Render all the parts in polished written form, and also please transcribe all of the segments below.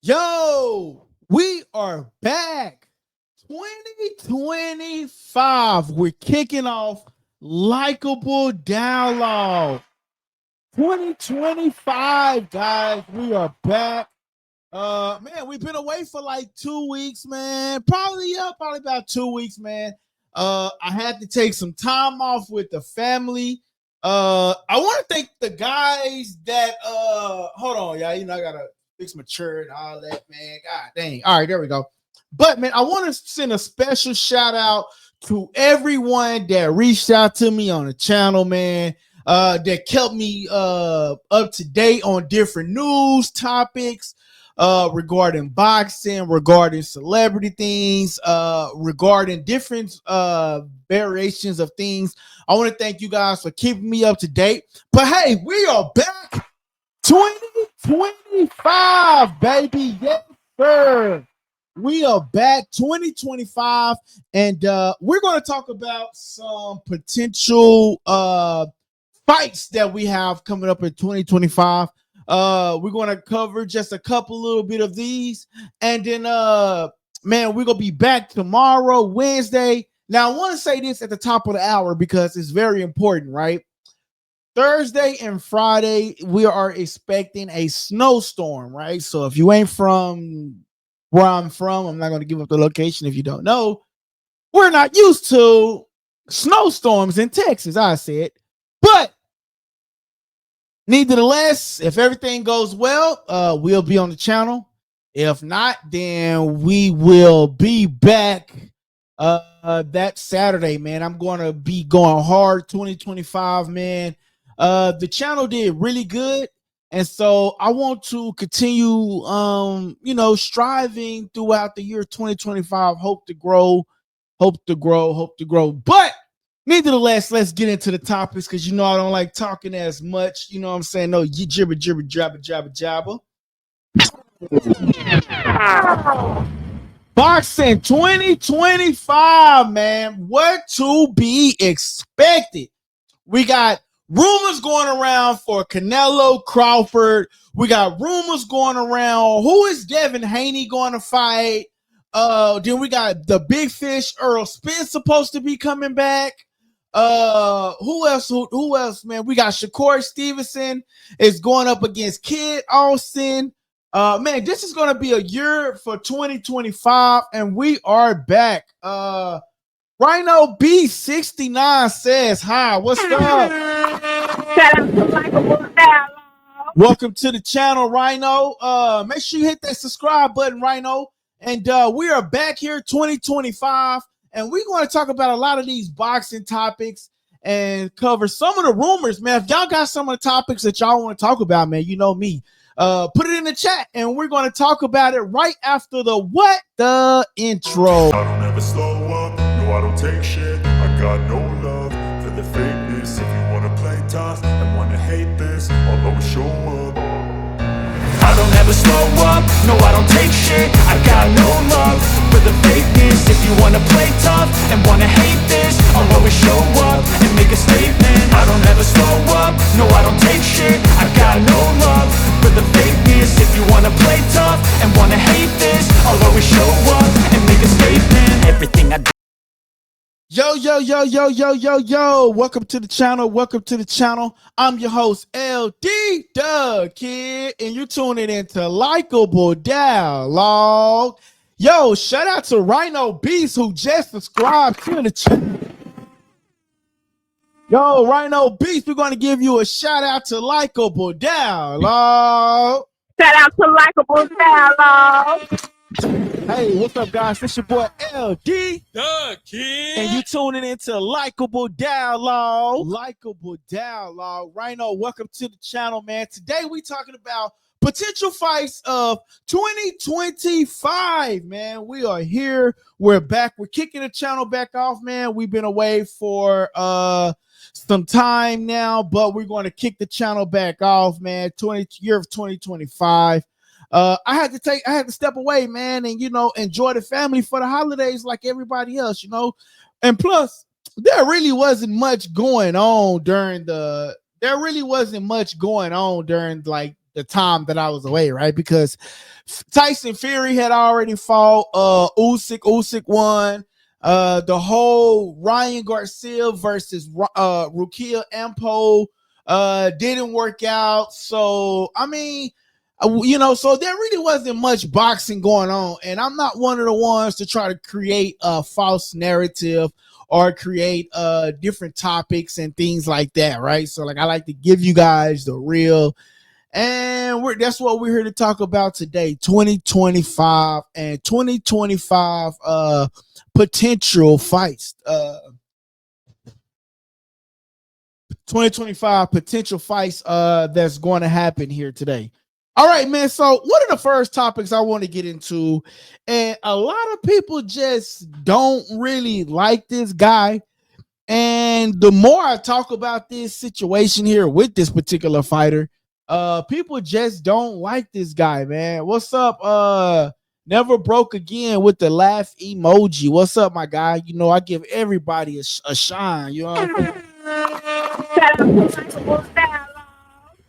Yo, we are back. 2025. We're kicking off likable dialogue. 2025, guys. We are back. Man, we've been away for like 2 weeks, man. Probably about 2 weeks, man. I had to take some time off with the family. I want to thank the guys that hold on, y'all. I gotta fix my shirt and all that, man. God dang. All right, there we go. But man, I want to send a special shout out to everyone that reached out to me on the channel, man. That kept me up to date on different news topics regarding boxing, regarding celebrity things, regarding different variations of things. I want to thank you guys for keeping me up to date. But hey, we are back. 2025, baby. Yes, sir. We are back 2025, and we're going to talk about some potential fights that we have coming up in 2025. We're going to cover just a couple little bit of these, and then man, we're going to be back tomorrow, Wednesday. Now, I want to say this at the top of the hour because it's very important, right? Thursday and Friday, we are expecting a snowstorm, right? So if you ain't from where I'm from, I'm not going to give up the location if you don't know. We're not used to snowstorms in Texas, I said. But nevertheless, if everything goes well, we'll be on the channel. If not, then we will be back that Saturday, man. I'm going to be going hard 2025, man. The channel did really good. And so I want to continue, striving throughout the year 2025. Hope to grow. But nevertheless, let's get into the topics because I don't like talking as much. You know what I'm saying? No, you jibber, jabber. Boxing 2025, man. What to be expected? We got rumors going around for Canelo, Crawford. We got rumors going around. Who is Devin Haney going to fight? Then we got the big fish, Earl Spence, supposed to be coming back. Who else? Who else, man? We got Shakur Stevenson is going up against Kid Austin. Man, this is going to be a year for 2025, and we are back. Rhino B69 says hi. What's up? Shout out to Likable Dialogue. Welcome to the channel, Rhino. Make sure you hit that subscribe button, Rhino. And we are back here 2025, and we're going to talk about a lot of these boxing topics and cover some of the rumors, man. If y'all got some of the topics that y'all want to talk about, man, you know me. Put it in the chat, and we're going to talk about it right after the intro. I don't ever slow up, no I don't take shit. I got no love for the fakeness. If you wanna play tough and wanna hate this, I'll always show up. I don't ever slow up, no I don't take shit. I got no love for the fakeness. If you wanna play tough and wanna hate this, I'll always show up and make a statement. I don't ever slow up, no I don't take shit. I got no love for the fakeness. If you wanna play tough and wanna hate this, I'll always show up and make a statement. Everything I do. Yo. Welcome to the channel. I'm your host, LD the Kid, and you're tuning into Likable Dialogue. Yo, shout out to Rhino Beast who just subscribed to the channel. Yo, Rhino Beast, we're going to give you a shout out to Likable Dialogue. Shout out to Likable Dialogue. Hey, what's up, guys? This your boy LD The Kid, and you tuning into Likable Dialogue. Rhino, welcome to the channel, man. Today we talking about potential fights of 2025, man. We are here. We're back. We're kicking the channel back off, man. We've been away for some time now, but we're going to kick the channel back off, man. Year of 2025. I had to step away, man, and enjoy the family for the holidays like everybody else, and plus there really wasn't much going on during like the time that I was away, right? Because Tyson Fury had already fought. Usyk won. The whole Ryan Garcia versus Rukia Ampo didn't work out. So I mean, so there really wasn't much boxing going on, and I'm not one of the ones to try to create a false narrative or create different topics and things like that, right? So like I like to give you guys the real, and that's what we're here to talk about today. 2025 and 2025 potential fights. 2025 potential fights that's going to happen here today. All right, man. So one of the first topics I want to get into, and a lot of people just don't really like this guy. And the more I talk about this situation here with this particular fighter, people just don't like this guy, man. What's up? Never broke again with the laugh emoji. What's up, my guy? You know, I give everybody a shine. You know what I'm saying?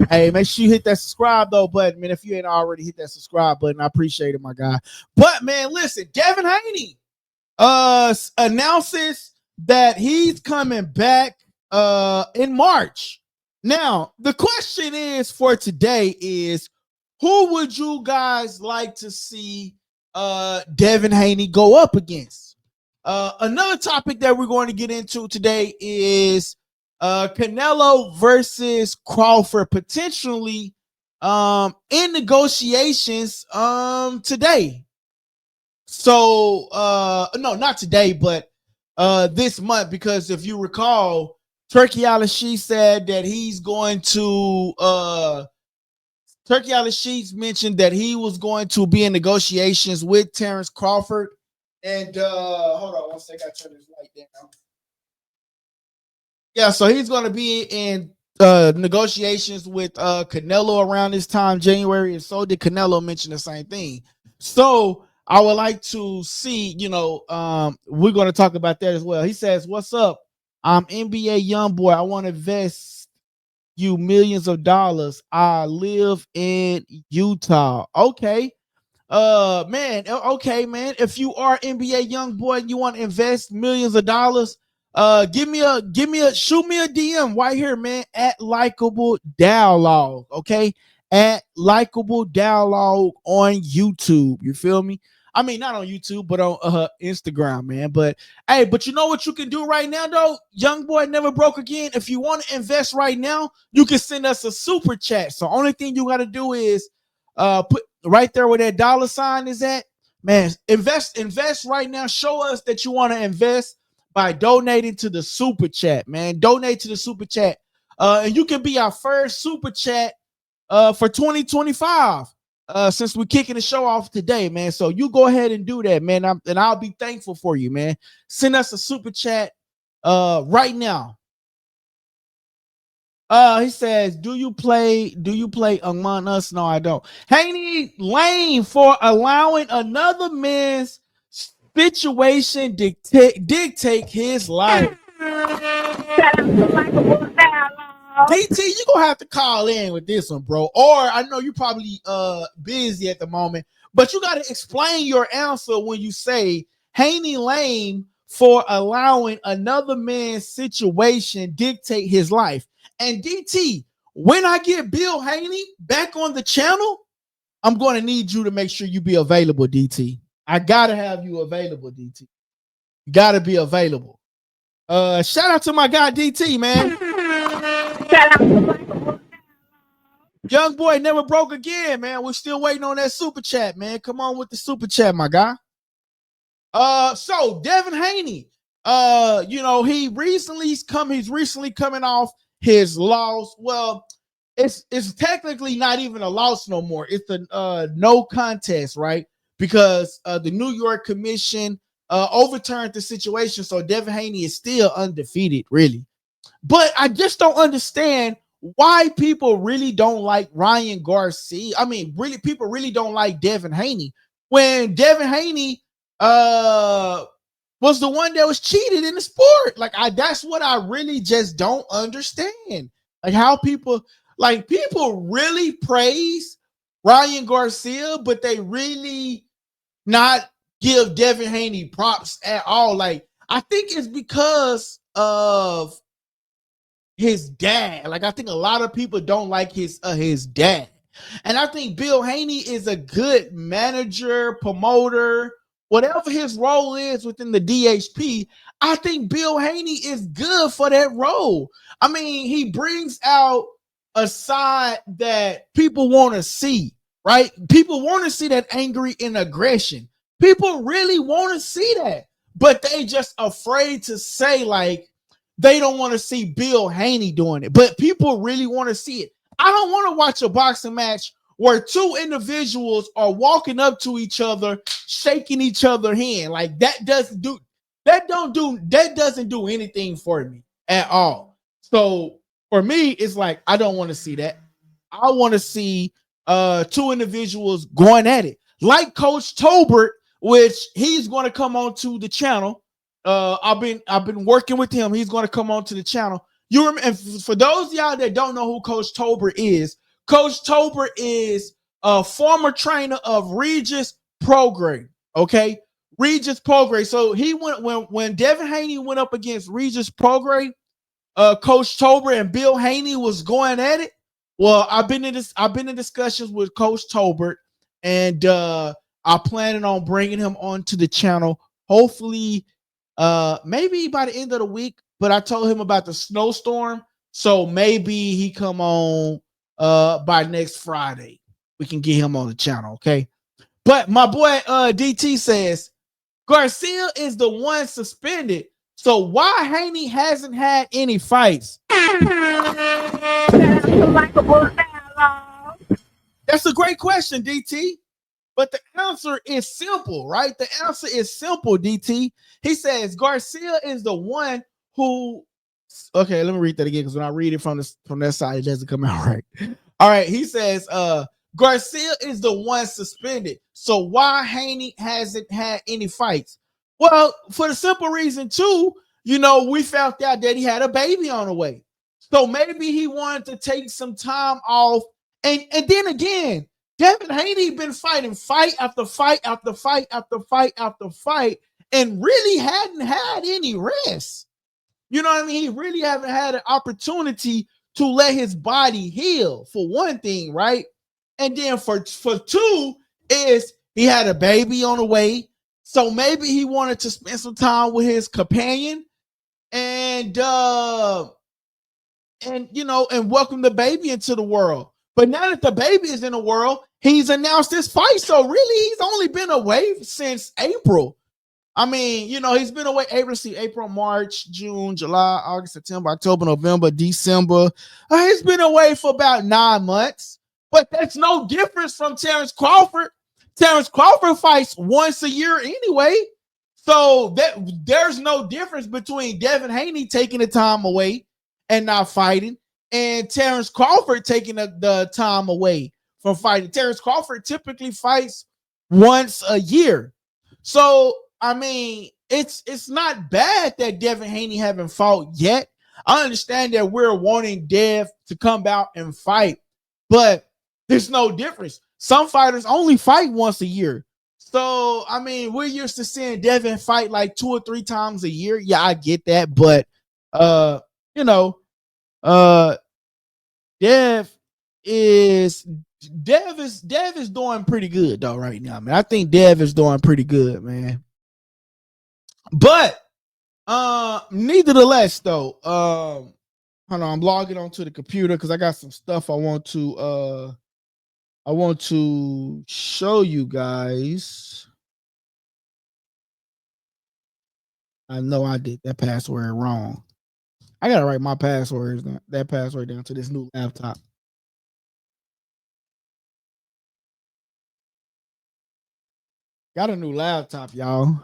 Hey, make sure you hit that subscribe though button, man. If you ain't already hit that subscribe button, I appreciate it, my guy. But man, listen, Devin Haney announces that he's coming back in March. Now, the question is for today is, who would you guys like to see Devin Haney go up against? Another topic that we're going to get into today is Canelo versus Crawford potentially in negotiations today. So no, not today, but this month, because if you recall, Turkey Al-Sheikh said that he's going to Turkey Al-Sheikh mentioned that he was going to be in negotiations with Terence Crawford. And hold on one second, I turn this light down. Yeah, so he's going to be in negotiations with Canelo around this time, January, and so did Canelo mention the same thing. So I would like to see, we're going to talk about that as well. He says, "What's up? I'm NBA young boy. I want to invest you millions of dollars. I live in Utah." Okay. Man, okay, man. If you are NBA young boy and you want to invest millions of dollars, shoot me a DM right here, man, at Likeable Dialogue, okay? At Likeable Dialogue on YouTube. You feel me? I mean, not on YouTube, but on Instagram, man. But hey, but you know what you can do right now, though? Young boy never broke again. If you want to invest right now, you can send us a super chat. So only thing you got to do is put right there where that dollar sign is at, man. Invest right now. Show us that you want to invest by donating to the super chat, man. Donate to the super chat, and you can be our first super chat for 2025. Since we're kicking the show off today, man. So you go ahead and do that, man. And I'll be thankful for you, man. Send us a super chat right now. He says, do you play Among Us? No, I don't. Haney lame for allowing another man's situation dictate his life. DT, you gonna have to call in with this one, bro. Or I know you're probably busy at the moment, but you gotta explain your answer when you say Haney lame for allowing another man's situation dictate his life. And DT, when I get Bill Haney back on the channel, I'm going to need you to make sure you be available, DT. I got to have you available, DT. You got to be available. Shout out to my guy, DT, man. Young boy never broke again, man. We're still waiting on that super chat, man. Come on with the super chat, my guy. So Devin Haney, he's recently coming off his loss. Well, it's technically not even a loss no more. It's a no contest, right? Because the New York Commission overturned the situation, so Devin Haney is still undefeated, really. But I just don't understand why people really don't like Ryan Garcia. I mean, really, people really don't like Devin Haney when Devin Haney was the one that was cheated in the sport. Like, that's what I really just don't understand. Like how people Like, people really praise Ryan Garcia, but they really not give Devin Haney props at all. Like, I think it's because of his dad. Like, I think a lot of people don't like his dad. And I think Bill Haney is a good manager, promoter, whatever his role is within the DHP. I think Bill Haney is good for that role. I mean, he brings out a side that people want to see, right? People want to see that angry and aggression. People really want to see that, but they just afraid to say, like, they don't want to see Bill Haney doing it, but people really want to see it. I don't want to watch a boxing match where two individuals are walking up to each other, shaking each other's hand. Like, that doesn't do anything for me at all. So for me, it's like, I don't want to see that. I want to see two individuals going at it, like Coach Tolbert, which he's going to come on to the channel. I've been working with him. He's going to come on to the channel. You remember, and for those of y'all that don't know who Coach Tolbert is a former trainer of Regis Prograis. Okay, Regis Prograis. So he went when Devin Haney went up against Regis Prograis. Coach Tolbert and Bill Haney was going at it. Well, I've been in discussions with Coach Tolbert, and I'm planning on bringing him onto the channel. Hopefully, maybe by the end of the week. But I told him about the snowstorm, so maybe he come on by next Friday. We can get him on the channel, okay? But my boy DT says Garcia is the one suspended, so why Haney hasn't had any fights? That's a great question, DT. But the answer is simple, right? The answer is simple, DT. He says Garcia is the one who. Okay, let me read that again, because when I read it from that side, it doesn't come out right. All right, he says Garcia is the one suspended. So why Haney hasn't had any fights? Well, for the simple reason too, we found out that he had a baby on the way. So maybe he wanted to take some time off. And then again, Devin Haney been fighting fight after fight after fight after fight after fight and really hadn't had any rest. You know what I mean? He really haven't had an opportunity to let his body heal, for one thing, right? And then for two is he had a baby on the way. So maybe he wanted to spend some time with his companion and welcome the baby into the world. But now that the baby is in the world, he's announced his fight. So really, he's only been away since April. I mean, he's been away April, March, June, July, August, September, October, November, December. He's been away for about 9 months. But that's no difference from Terence Crawford. Terence Crawford fights once a year anyway. So there's no difference between Devin Haney taking the time away and not fighting, and Terence Crawford taking the time away from fighting. Terence Crawford typically fights once a year. So, I mean, it's not bad that Devin Haney haven't fought yet. I understand that we're wanting Dev to come out and fight, but there's no difference. Some fighters only fight once a year. So, I mean, we're used to seeing Devin fight like 2 or 3 times a year. Yeah, I get that, but Dev is doing pretty good though right now, man. I think Dev is doing pretty good, man. But nevertheless though, hold on, I'm logging onto the computer because I got some stuff I want to show you guys. I know I did that password wrong. I gotta write my password down to this new laptop. Got a new laptop, y'all.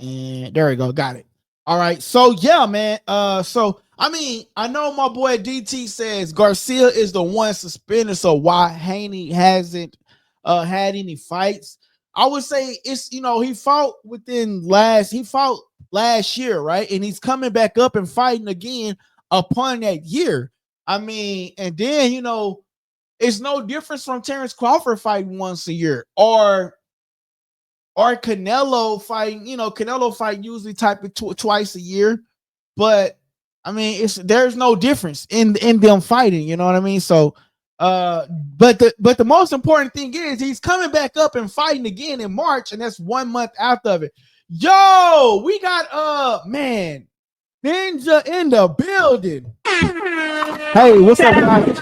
And there we go. Got it. All right. So yeah, man. So I mean, I know my boy DT says Garcia is the one suspended. So why Haney hasn't had any fights? I would say it's he fought last year, right? And he's coming back up and fighting again upon that year. I mean, and then it's no difference from Terence Crawford fighting once a year, or Canelo fighting. Canelo fight usually type it twice a year, but I mean, there's no difference in them fighting. You know what I mean? So, but the most important thing is he's coming back up and fighting again in March, and that's 1 month after of it. Yo, we got man, Ninja in the building. Hey, what's up, guys?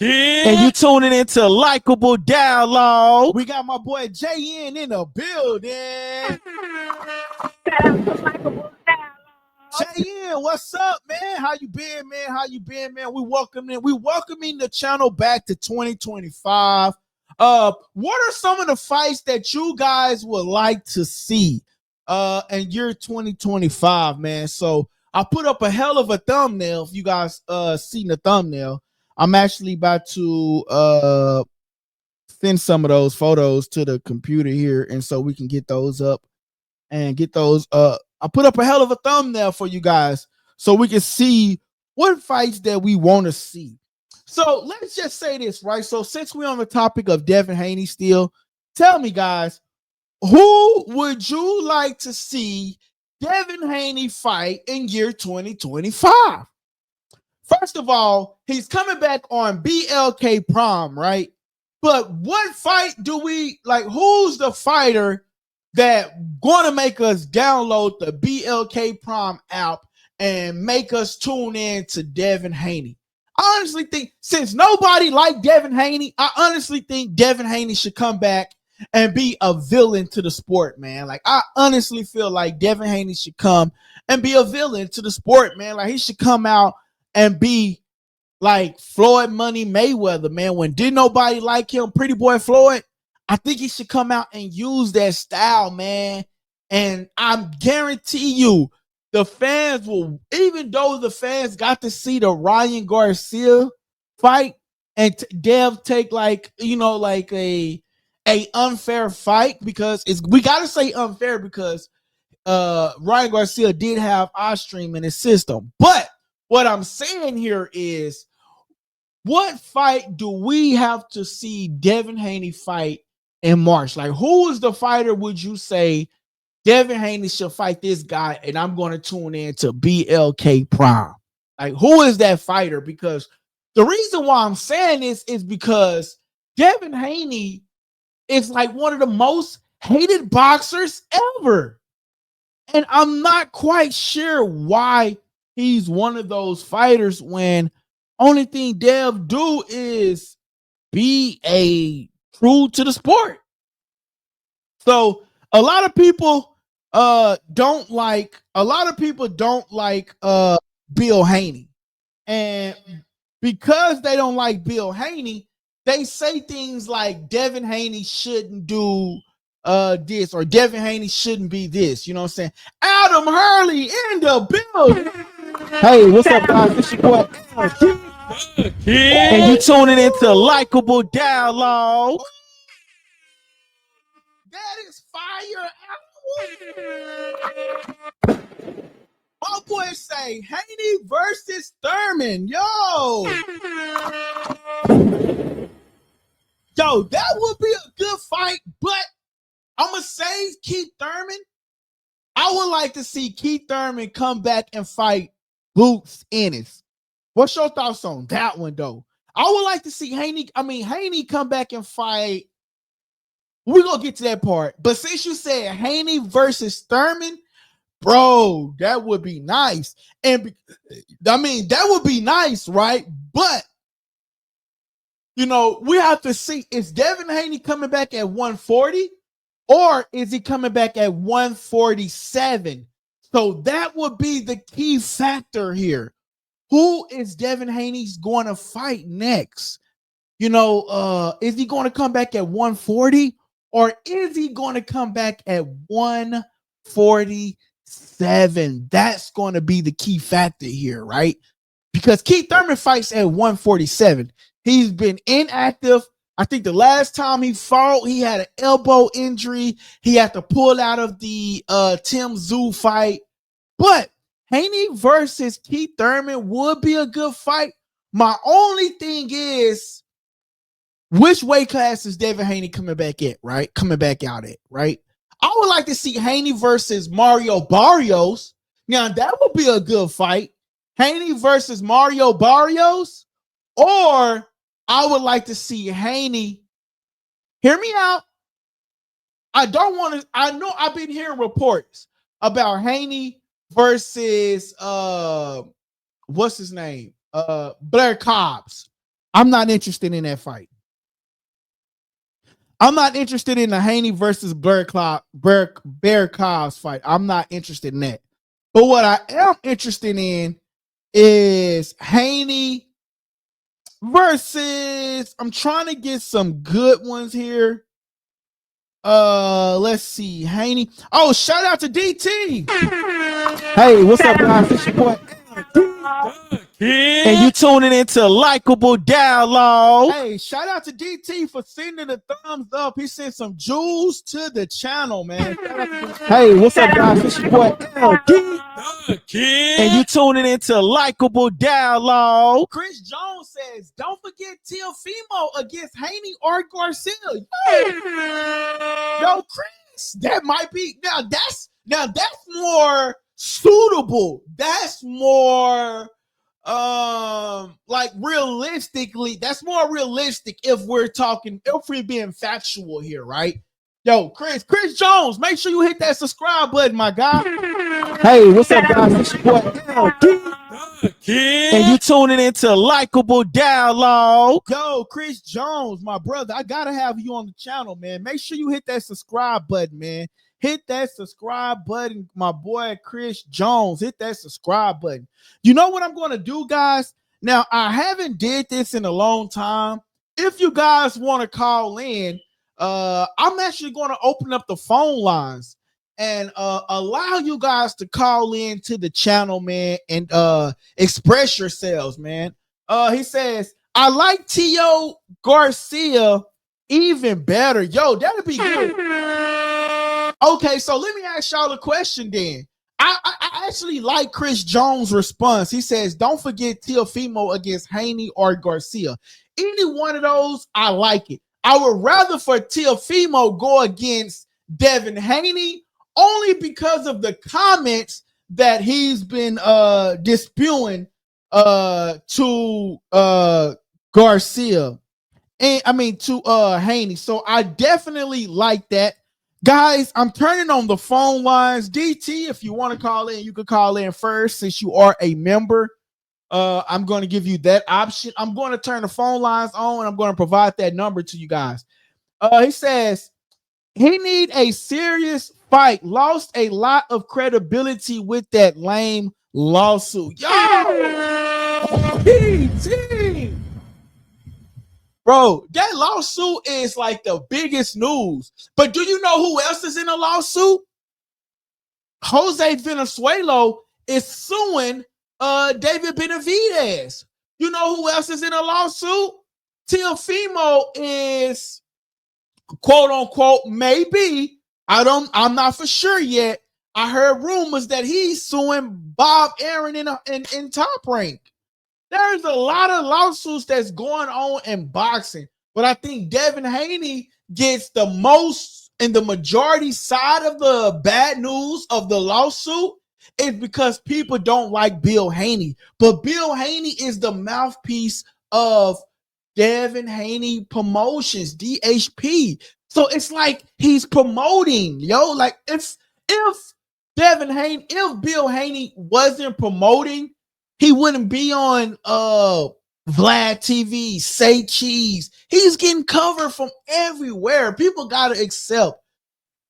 And you tuning into Likeable Download. We got my boy JN in the building. JN, what's up, man? How you been, man? We welcoming the channel back to 2025. What are some of the fights that you guys would like to see in year 2025, man? So I put up a hell of a thumbnail. If you guys seen the thumbnail, I'm actually about to send some of those photos to the computer here, and so we can get those up and get those. I put up a hell of a thumbnail for you guys so we can see what fights that we want to see. So let's just say this, right? So since we're on the topic of Devin Haney still, tell me, guys, who would you like to see Devin Haney fight in year 2025? First of all, he's coming back on BLK Prom, right? But what fight do we like? Who's the fighter that going to make us download the BLK Prom app and make us tune in to Devin Haney? I honestly think, since nobody liked Devin Haney, I honestly think Devin Haney should come back and be a villain to the sport, man. Like, I honestly feel like Devin Haney should come and be a villain to the sport, man. Like, he should come out and be like Floyd Money Mayweather, man. When did nobody like him, Pretty Boy Floyd? I think he should come out and use that style, man. And I guarantee you, the fans will, even though the fans got to see the Ryan Garcia fight and Dev take like a unfair fight, because we got to say unfair because Ryan Garcia did have iStream in his system. But what I'm saying here is, what fight do we have to see Devin Haney fight in March? Like, who is the fighter would you say Devin Haney should fight this guy and I'm going to tune in to BLK Prime? Like, who is that fighter? Because the reason why I'm saying this is because Devin Haney is like one of the most hated boxers ever. And I'm not quite sure why he's one of those fighters when only thing Dev do is be a true to the sport. So a lot of people don't like Bill Haney. And because they don't like Bill Haney, they say things like Devin Haney shouldn't do this, or Devin Haney shouldn't be this. You know what I'm saying? Adam Hurley in the building. Hey, what's up, guys? This your boy and you tuning into Likeable Download. That is fire. My boy say Haney versus Thurman. Yo, that would be a good fight, but I'm going to save Keith Thurman. I would like to see Keith Thurman come back and fight Boots Ennis. What's your thoughts on that one, though? I would like to see Haney come back and fight. We're going to get to that part. But since you said Haney versus Thurman, bro, that would be nice. And that would be nice, right? But, we have to see, is Devin Haney coming back at 140 or is he coming back at 147? So that would be the key factor here. Who is Devin Haney's going to fight next? Is he going to come back at 140 or is he going to come back at 147? That's going to be the key factor here, right? Because Keith Thurman fights at 147. He's been inactive. I think the last time he fought, he had an elbow injury. He had to pull out of the Tim Tszyu fight. But Haney versus Keith Thurman would be a good fight. My only thing is, which weight class is Devin Haney coming back at, right? Coming back out at, right? I would like to see Haney versus Mario Barrios. Now, that would be a good fight. Haney versus Mario Barrios. Or I would like to see Haney. Hear me out. I don't want to. I know I've been hearing reports about Haney versus what's his name? Blair Cobbs. I'm not interested in that fight. I'm not interested in the Haney versus Blair Cobbs fight. I'm not interested in that. But what I am interested in is Haney versus. I'm trying to get some good ones here. Let's see. Haney. Oh, shout out to DT. Hey, what's up, guys? It's your boy. And you tuning into Likeable Dialogue. Hey, shout out to DT for sending the thumbs up. He sent some jewels to the channel, man. Hey, what's up, guys? It's your boy LD. And you tuning into Likeable Dialogue. Chris Jones says, don't forget Teofimo against Haney or Garcia. Yo, Chris, that might be now that's more suitable. That's more like realistically, that's more realistic if we're being factual here, right? Yo, Chris Jones, make sure you hit that subscribe button, my guy. Hey, what's up, guys? It's your boy LD. And you tuning into Likeable Dialogue. Yo, Chris Jones, my brother, I gotta have you on the channel, man. Make sure you hit that subscribe button, man. Hit that subscribe button, my boy Chris Jones. Hit that subscribe button. You know what I'm going to do, guys? Now, I haven't did this in a long time. If you guys want to call in, I'm actually going to open up the phone lines and allow you guys to call in to the channel, man, and express yourselves, man. He says, I like Tio Garcia even better. Yo, that'd be good. Okay, so let me ask y'all a question then. I actually like Chris Jones' response. He says, don't forget Teofimo against Haney or Garcia. Any one of those, I like it. I would rather for Teofimo go against Devin Haney only because of the comments that he's been disputing to Garcia. And I mean to Haney. So I definitely like that. Guys, I'm turning on the phone lines. DT, if you want to call in, you can call in first since you are a member. I'm going to give you that option. I'm going to turn the phone lines on and I'm going to provide that number to you guys. He says he need a serious fight. Lost a lot of credibility with that lame lawsuit. Yo, DT. Bro, that lawsuit is like the biggest news. But do you know who else is in a lawsuit? Jose Venezuela is suing David Benavidez. You know who else is in a lawsuit? Teofimo is, quote unquote, maybe. I'm not for sure yet. I heard rumors that he's suing Bob Aaron in Top Rank. There's a lot of lawsuits that's going on in boxing, but I think Devin Haney gets the most and the majority side of the bad news of the lawsuit is because people don't like Bill Haney. But Bill Haney is the mouthpiece of Devin Haney Promotions, DHP. So it's like he's promoting, yo. Like if Bill Haney wasn't promoting, he wouldn't be on Vlad TV, Say Cheese. He's getting covered from everywhere. People gotta accept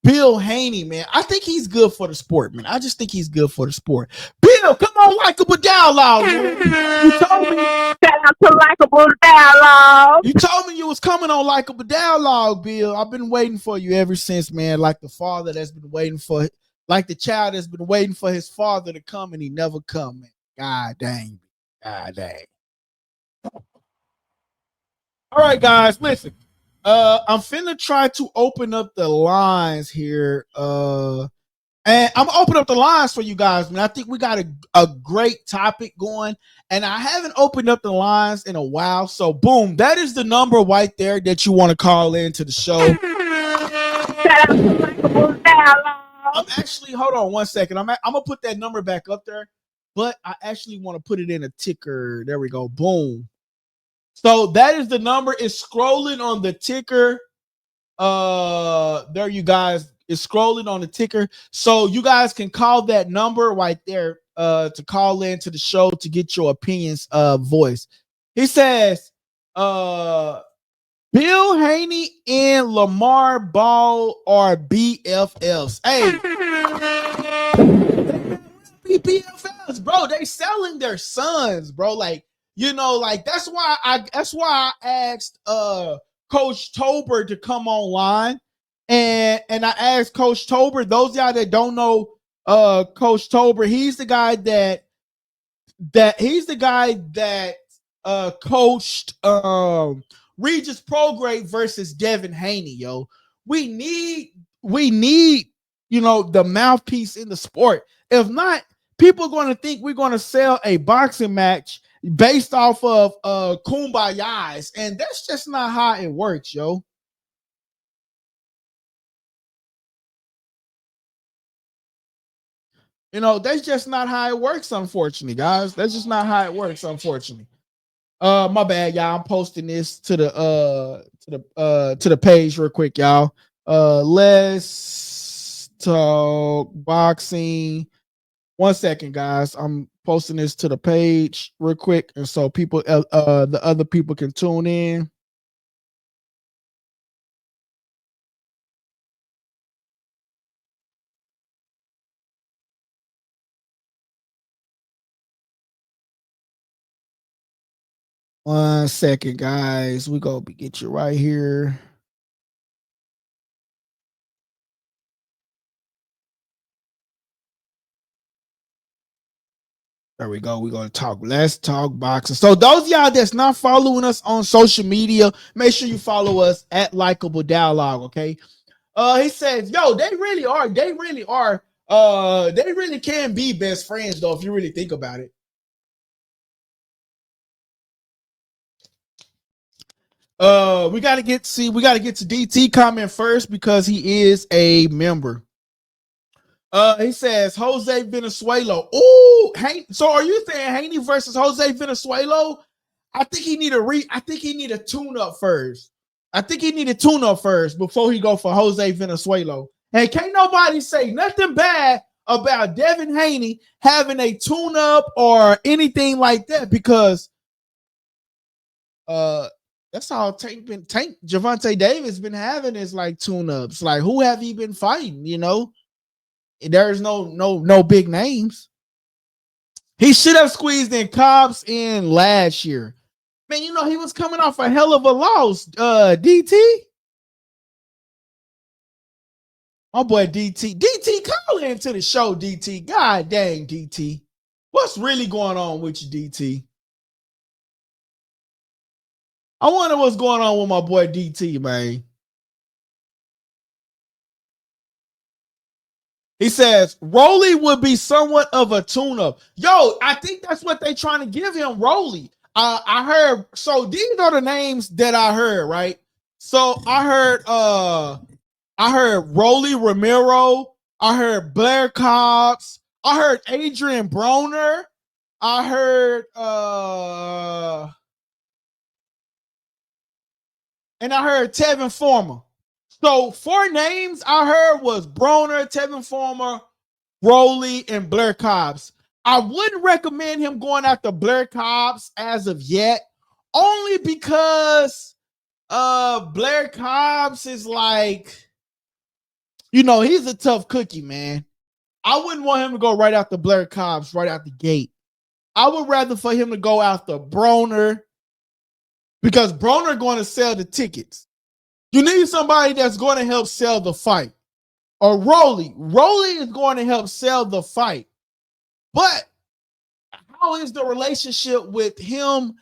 Bill Haney, man. I think he's good for the sport, man. I just think he's good for the sport. Bill, come on, Likeable Dialogue, man. You told me. Shout out to Likeable Dialogue. You told me you was coming on Likeable Dialogue, Bill. I've been waiting for you ever since, man. Like the father that's been waiting for, like the child that's been waiting for his father to come and he never come, man. God dang. God dang. All right, guys, listen. I'm finna try to open up the lines here. And I'm gonna open up the lines for you guys, man. I think we got a great topic going, and I haven't opened up the lines in a while. So, boom, that is the number right there that you want to call into the show. Shout out to Likeable I'm Dialogue. actually, hold on one second. I'm gonna put that number back up there, but I actually want to put it in a ticker. There we go. Boom. So that is the number. It's scrolling on the ticker. There you guys. It's scrolling on the ticker. So you guys can call that number right there to call in to the show to get your opinions voice. He says Bill Haney and Lamar Ball are BFFs. Hey, BFFs, bro. They selling their sons, bro. Like, like that's why I asked Coach Tober to come online. And I asked Coach Tober, those of y'all that don't know Coach Tober, he's the guy that coached Regis Prograde versus Devin Haney, yo. We need the mouthpiece in the sport. If not, people are going to think we're going to sell a boxing match based off of kumbayas, and that's just not how it works, yo. That's just not how it works, unfortunately, guys. That's just not how it works, unfortunately. My bad, y'all. I'm posting this to the page real quick, y'all. Let's talk boxing. 1 second, guys. I'm posting this to the page real quick, and so people, the other people can tune in. One second, guys. We go get you right here. There we go. We're going to talk. Let's talk boxing. So those of y'all that's not following us on social media, make sure you follow us at Likeable Dialogue, okay? He says, yo, they really are. They really can be best friends, though, if you really think about it. We gotta get to DT comment first because he is a member. He says Jose Venezuela. Oh, so are you saying Haney versus Jose Venezuela? I think he need a tune up first. Before he go for Jose Venezuela. And can't nobody say nothing bad about Devin Haney having a tune up or anything like that, because that's all Tank Javante Davis been having is like tune ups. Like, who have he been fighting? There's no big names. He should have squeezed in Cobbs in last year. Man, he was coming off a hell of a loss. DT. My boy DT. DT, call into the show, DT. God dang, DT. What's really going on with you, DT? I wonder what's going on with my boy DT, man. He says Rolly would be somewhat of a tune-up. Yo, I think that's what they trying to give him, Rolly. I heard. So these are the names that I heard, right? So I heard Rolly Romero. I heard Blair Cobbs. I heard Adrien Broner. I heard and I heard Teofimo. So 4 names I heard was Broner, Teofimo, Rolly, and Blair Cobbs. I wouldn't recommend him going after Blair Cobbs as of yet, only because Blair Cobbs is like, he's a tough cookie, man. I wouldn't want him to go right after Blair Cobbs right out the gate. I would rather for him to go after Broner, because Broner going to sell the tickets. You need somebody that's going to help sell the fight. Or Rolly. Rolly is going to help sell the fight. But how is the relationship with him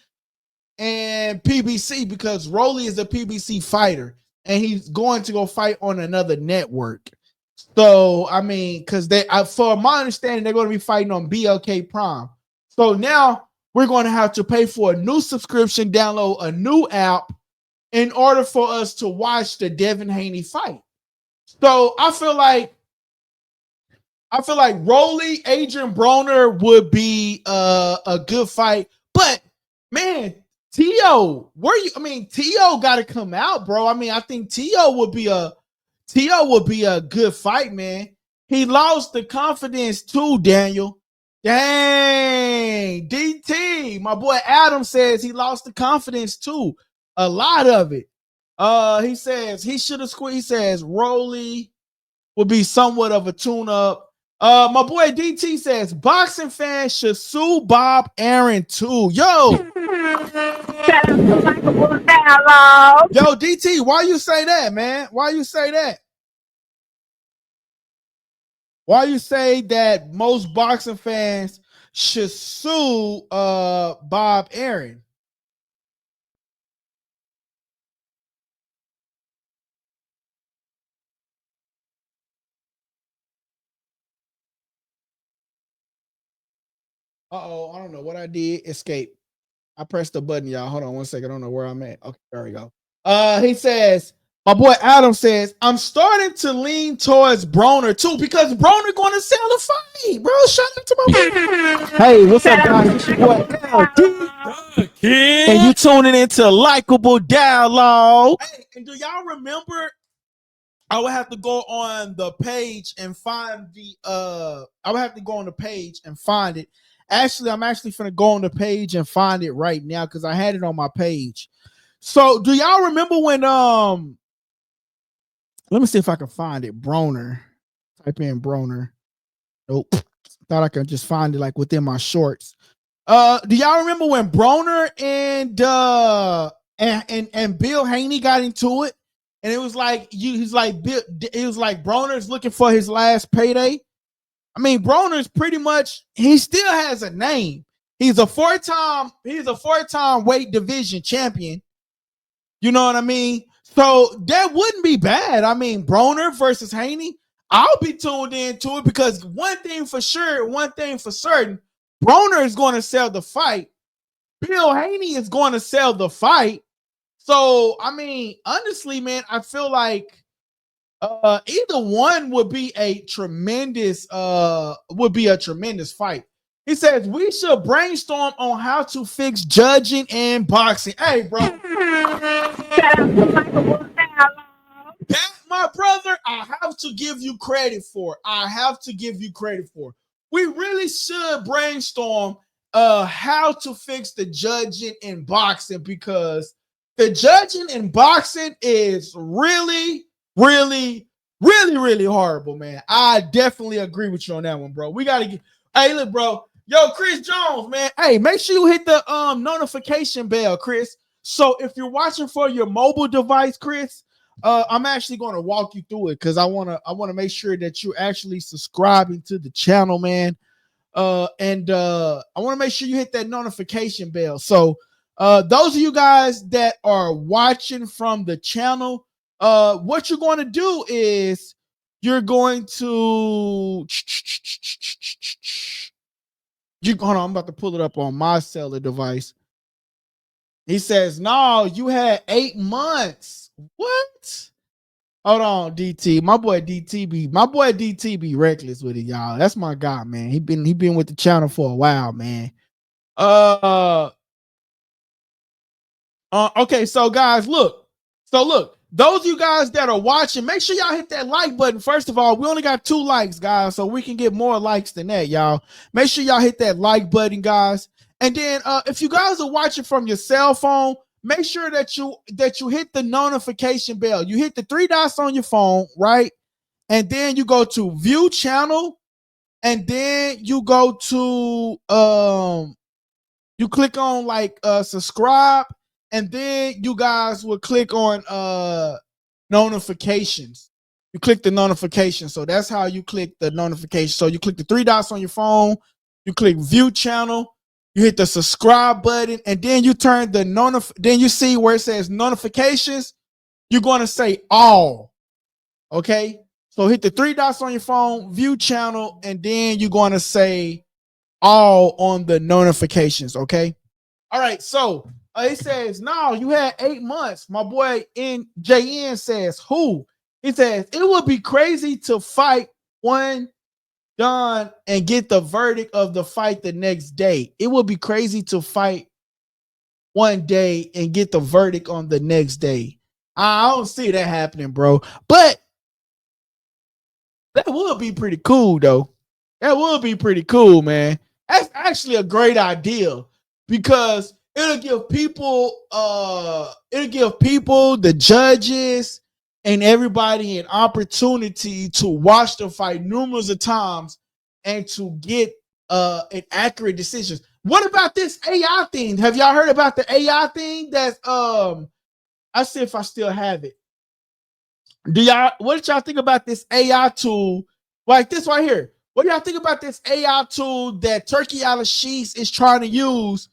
and PBC? Because Rolly is a PBC fighter, and he's going to go fight on another network. So I mean, because for my understanding, they're going to be fighting on BLK Prime. So now we're going to have to pay for a new subscription, download a new app in order for us to watch the Devin Haney fight. So I feel like Rolly, Adrien Broner would be a good fight. But man, T.O., T.O. got to come out, bro. I mean, I think T.O. would be a good fight, man. He lost the confidence too, Daniel. Dang, DT. My boy Adam says he lost the confidence too. A lot of it. He says he should have squeezed. He says Rolly will be somewhat of a tune-up. My boy DT says boxing fans should sue Bob Aaron too. Yo, yo, DT, why you say that, man? Why you say that? Why you say that most boxing fans should sue Bob Aaron? I don't know what I did. Escape. I pressed the button, y'all. Hold on one second. I don't know where I'm at. Okay, there we go. He says, my boy Adam says, I'm starting to lean towards Broner too because Broner going to sell the fight, bro. Shout out to my boy. Hey, what's up, guys? It's your boy LD. And you tuning into Likeable Dialogue. Hey, and do y'all remember? I would have to go on the page and find I would have to go on the page and find it. Actually, I'm actually finna go on the page and find it right now because I had it on my page. So, do y'all remember when let me see if I can find it. Broner. Type in Broner. Nope. Thought I could just find it like within my shorts. Do y'all remember when Broner and Bill Haney got into it? And it was like it was like Broner's looking for his last payday. I mean, Broner's pretty much, he still has a name. He's a four-time weight division champion. You know what I mean? So that wouldn't be bad. I mean, Broner versus Haney, I'll be tuned into it because one thing for certain, Broner is going to sell the fight. Bill Haney is going to sell the fight. So, I mean, honestly, man, I feel like either one would be a tremendous fight. He says we should brainstorm on how to fix judging and boxing. Hey, bro. That, my brother, I have to give you credit for. We really should brainstorm how to fix the judging in boxing because the judging in boxing is really, really, really, really horrible, man. I definitely agree with you on that one, bro. We got to get, hey, look, bro. Yo, Chris Jones, man. Hey, make sure you hit the notification bell, Chris. So if you're watching for your mobile device, Chris, I'm actually going to walk you through it because I want to make sure that you're actually subscribing to the channel, man. And I want to make sure you hit that notification bell. So those of you guys that are watching from the channel, what you're going to do is you're going to hold on, I'm about to pull it up on my cellular device. He says, no, you had 8 months. What? Hold on, DT. My boy DT be reckless with it, y'all. That's my guy, man. He been with the channel for a while, man. Okay, so guys, look. Those of you guys that are watching, make sure y'all hit that like button. First of all, we only got 2 likes, guys, so we can get more likes than that, y'all. Make sure y'all hit that like button, guys. And then if you guys are watching from your cell phone, make sure that you hit the notification bell. You hit the 3 dots on your phone, right? And then you go to view channel, and then you go to you click on like subscribe. And then you guys will click on notifications. You click the notification. So that's how you click the notification. So you click the 3 dots on your phone. You click view channel. You hit the subscribe button. And then you turn the then you see where it says notifications. You're going to say all. Okay. So hit the 3 dots on your phone, view channel, and then you're going to say all on the notifications, okay? All right, so it says, no, you had 8 months. My boy INJN says, who? He says, it would be crazy to fight one done and get the verdict of the fight the next day. It would be crazy to fight one day and get the verdict on the next day. I don't see that happening, bro. But that would be pretty cool, though. That would be pretty cool, man. That's actually a great idea because it'll give people, the judges and everybody an opportunity to watch the fight numerous of times and to get an accurate decision. What about this AI thing? Have y'all heard about the AI thing? That's I see if I still have it. What did y'all think about this AI tool? Like this right here. What do y'all think about this AI tool that Turkey Al-Shees is trying to use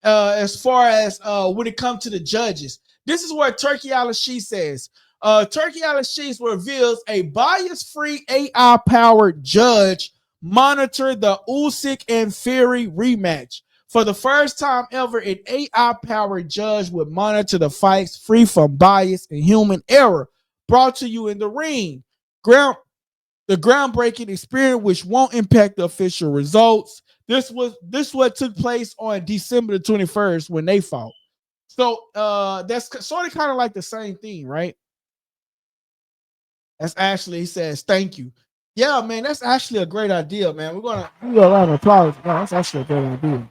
as far as when it comes to the judges? This is what Turkey Al-Shees says. Turkey Al-Shees reveals a bias-free AI-powered judge monitor the Usyk and Fury rematch. For the first time ever, an AI-powered judge would monitor the fights free from bias and human error. Brought to you in the ring. The groundbreaking experience, which won't impact the official results. This what took place on December the 21st when they fought. So that's sort of kind of like the same thing, right? That's actually, he says, thank you. Yeah, man, that's actually a great idea, man. We're gonna give you a lot of applause. No, that's actually a great idea.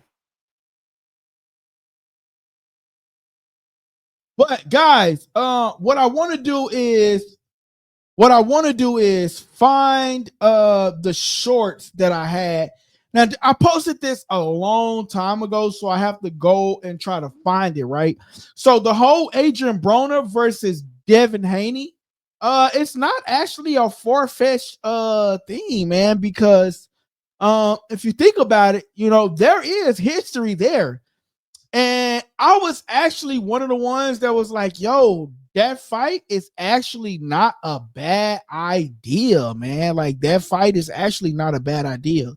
But guys, what I want to do is find the shorts that I had. Now I posted this a long time ago, so I have to go and try to find it, right? So the whole Adrien Broner versus Devin Haney, it's not actually a far-fetched thing, man, because if you think about it, you know, there is history there. And I was actually one of the ones that was like, yo, that fight is actually not a bad idea, man. Like that fight is actually not a bad idea.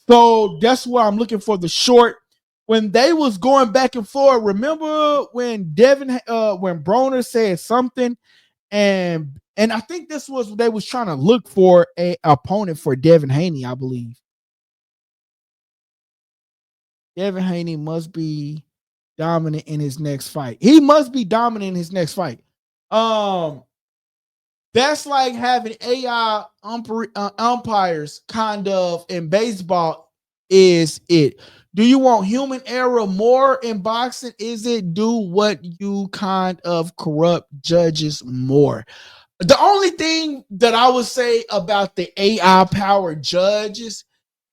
So that's why I'm looking for the short. When they was going back and forth, remember when when Broner said something, and I think this was they was trying to look for a opponent for Devin Haney, I believe. Devin Haney must be dominant in his next fight. He must be dominant in his next fight. That's like having AI umpires kind of in baseball. Is it? Do you want human error more in boxing? Is it do what you kind of corrupt judges more? The only thing that I would say about the AI powered judges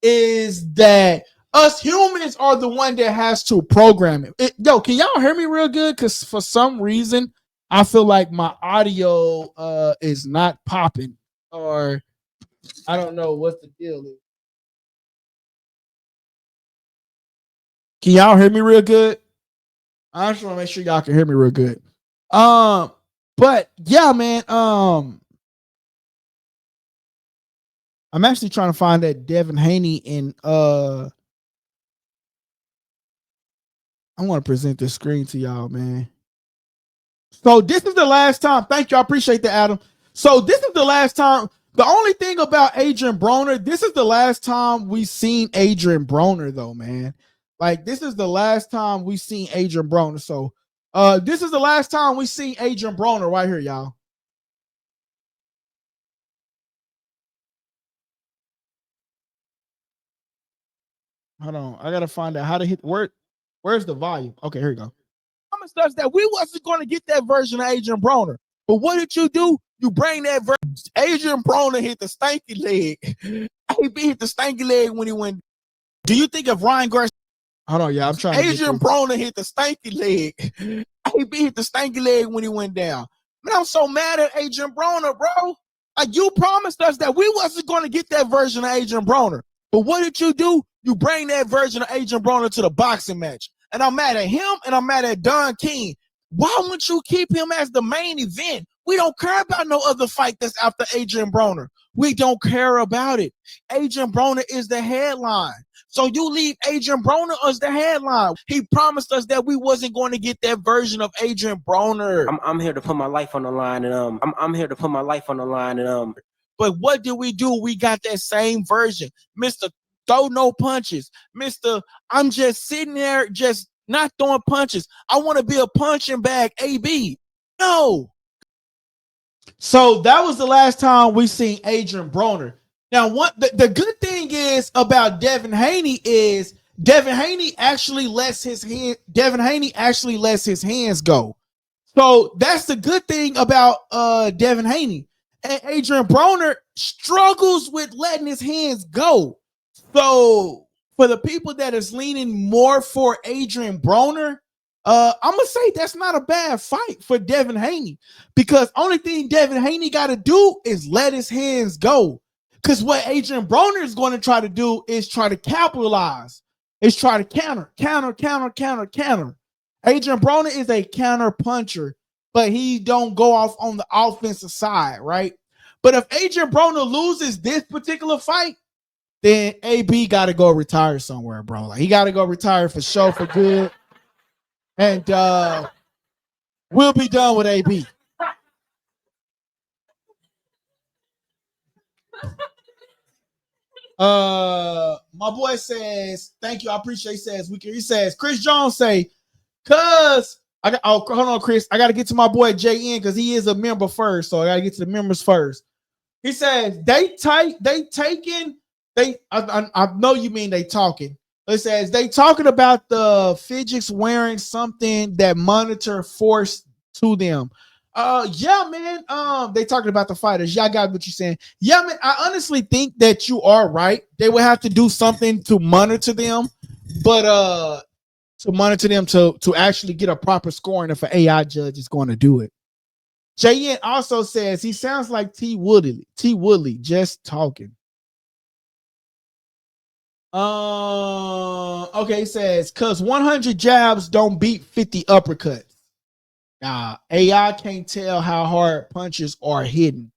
is that us humans are the one that has to program it. Yo, can y'all hear me real good? Because for some reason, I feel like my audio is not popping, or I don't know what the deal is. Can y'all hear me real good? I just want to make sure y'all can hear me real good. But yeah, man. I'm actually trying to find that Devin Haney in I'm going to present this screen to y'all, man. So this is the last time. Thank you. I appreciate that, Adam. So this is the last time. The only thing about Adrien Broner, this is the last time we seen Adrien Broner, though, man. Like, this is the last time we seen Adrien Broner. So this is the last time we seen Adrien Broner right here, y'all. Hold on. I got to find out how to hit word. Where's the volume? Okay, here you go. Promised us that we wasn't going to get that version of Adrien Broner. But what did you do? You bring that version. Adrien Broner hit the stanky leg. He hit the stanky leg when he went. Do you think of Ryan Garcia? Hold on, yeah, I'm trying to. Adrien Broner hit the stanky leg. He hit the stanky leg when he went down. Man, I'm so mad at Adrien Broner, bro. Like, you promised us that we wasn't going to get that version of Adrien Broner. But what did you do? You bring that version of Adrien Broner to the boxing match. And I'm mad at him, and I'm mad at Don King. Why wouldn't you keep him as the main event? We don't care about no other fight that's after Adrien Broner. We don't care about it. Adrien Broner is the headline. So you leave Adrien Broner as the headline. He promised us that we wasn't going to get that version of Adrien Broner. I'm here to put my life on the line, and I'm here to put my life on the line, and But what did we do? We got that same version, Mr. Throw no punches, Mr. I'm just sitting there, just not throwing punches. I want to be a punching bag, AB. No. So that was the last time we seen Adrien Broner. Now, what the good thing is about Devin Haney is Devin Haney actually lets his hands go. So that's the good thing about Devin Haney. And Adrien Broner struggles with letting his hands go. So for the people that is leaning more for Adrien Broner, I'm gonna say that's not a bad fight for Devin Haney, because only thing Devin Haney got to do is let his hands go. Because what Adrien Broner is going to try to do is try to capitalize. Is try to counter. Adrien Broner is a counter puncher, but he don't go off on the offensive side, right? But if Adrien Broner loses this particular fight, then AB got to go retire somewhere, bro. Like, he got to go retire for sure, for good. And we'll be done with AB. My boy says, thank you, I appreciate. He says, Chris Jones say, cuz hold on, Chris. I gotta get to my boy JN because he is a member first. So I gotta get to the members first. He says I know you mean they talking. It says they talking about the fidgets wearing something that monitor force to them. Yeah, man. They talking about the fighters. Y'all got what you're saying. Yeah, man. I honestly think that you are right. They would have to do something to monitor them, but to actually get a proper scoring if an AI judge is going to do it. JN also says he sounds like T Woodley just talking. Okay, he says, cause 100 jabs don't beat 50 uppercuts. Nah, AI can't tell how hard punches are hidden.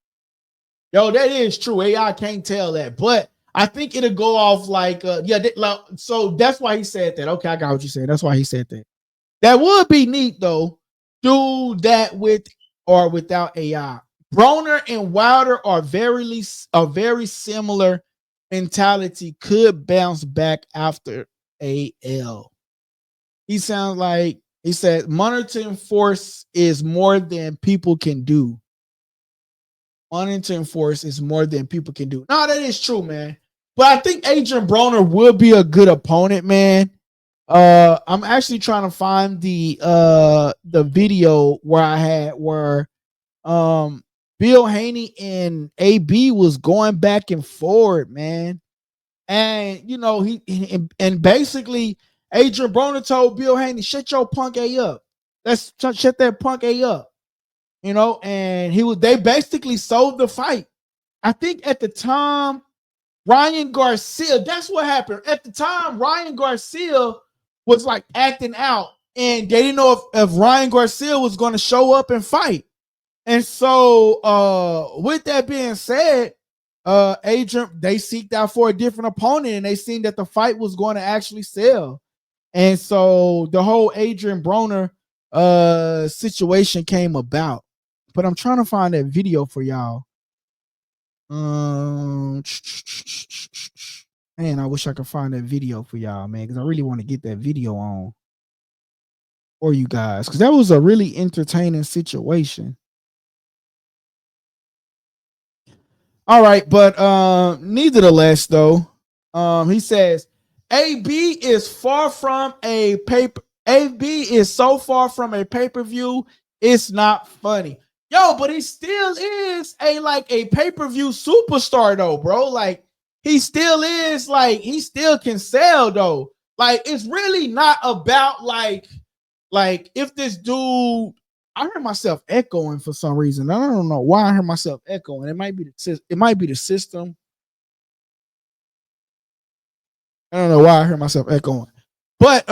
Yo, that is true. AI can't tell that, but I think it'll go off like, so that's why he said that. Okay, I got what you're saying. That's why he said that. That would be neat though. Do that with or without AI. Broner and Wilder are very similar mentality, could bounce back after AL. He sounds like he said monitoring force is more than people can do. Monitoring force is more than people can do. No, that is true, man. But I think Adrien Broner would be a good opponent, man. I'm actually trying to find the video where Bill Haney and AB was going back and forward, man. And you know, and basically Adrien Broner told Bill Haney, shut your punk A up. Let's shut that punk A up. You know, and they basically sold the fight. I think at the time, Ryan Garcia, that's what happened. At the time, Ryan Garcia was like acting out, and they didn't know if Ryan Garcia was going to show up and fight. And so, with that being said, Adrien, they seeked out for a different opponent, and they seen that the fight was going to actually sell. And so the whole Adrien Broner situation came about. But I'm trying to find that video for y'all. Man, I wish I could find that video for y'all, man, because I really want to get that video on for you guys, because that was a really entertaining situation. All right, but nevertheless, though, he says AB is far from a paper. AB is so far from a pay-per-view, it's not funny. Yo, but he still is a pay-per-view superstar though, bro. Like he still is, like he still can sell though. Like it's really not about like if this dude. I heard myself echoing for some reason. I don't know why I heard myself echoing. It might be the system. I don't know why I heard myself echoing. But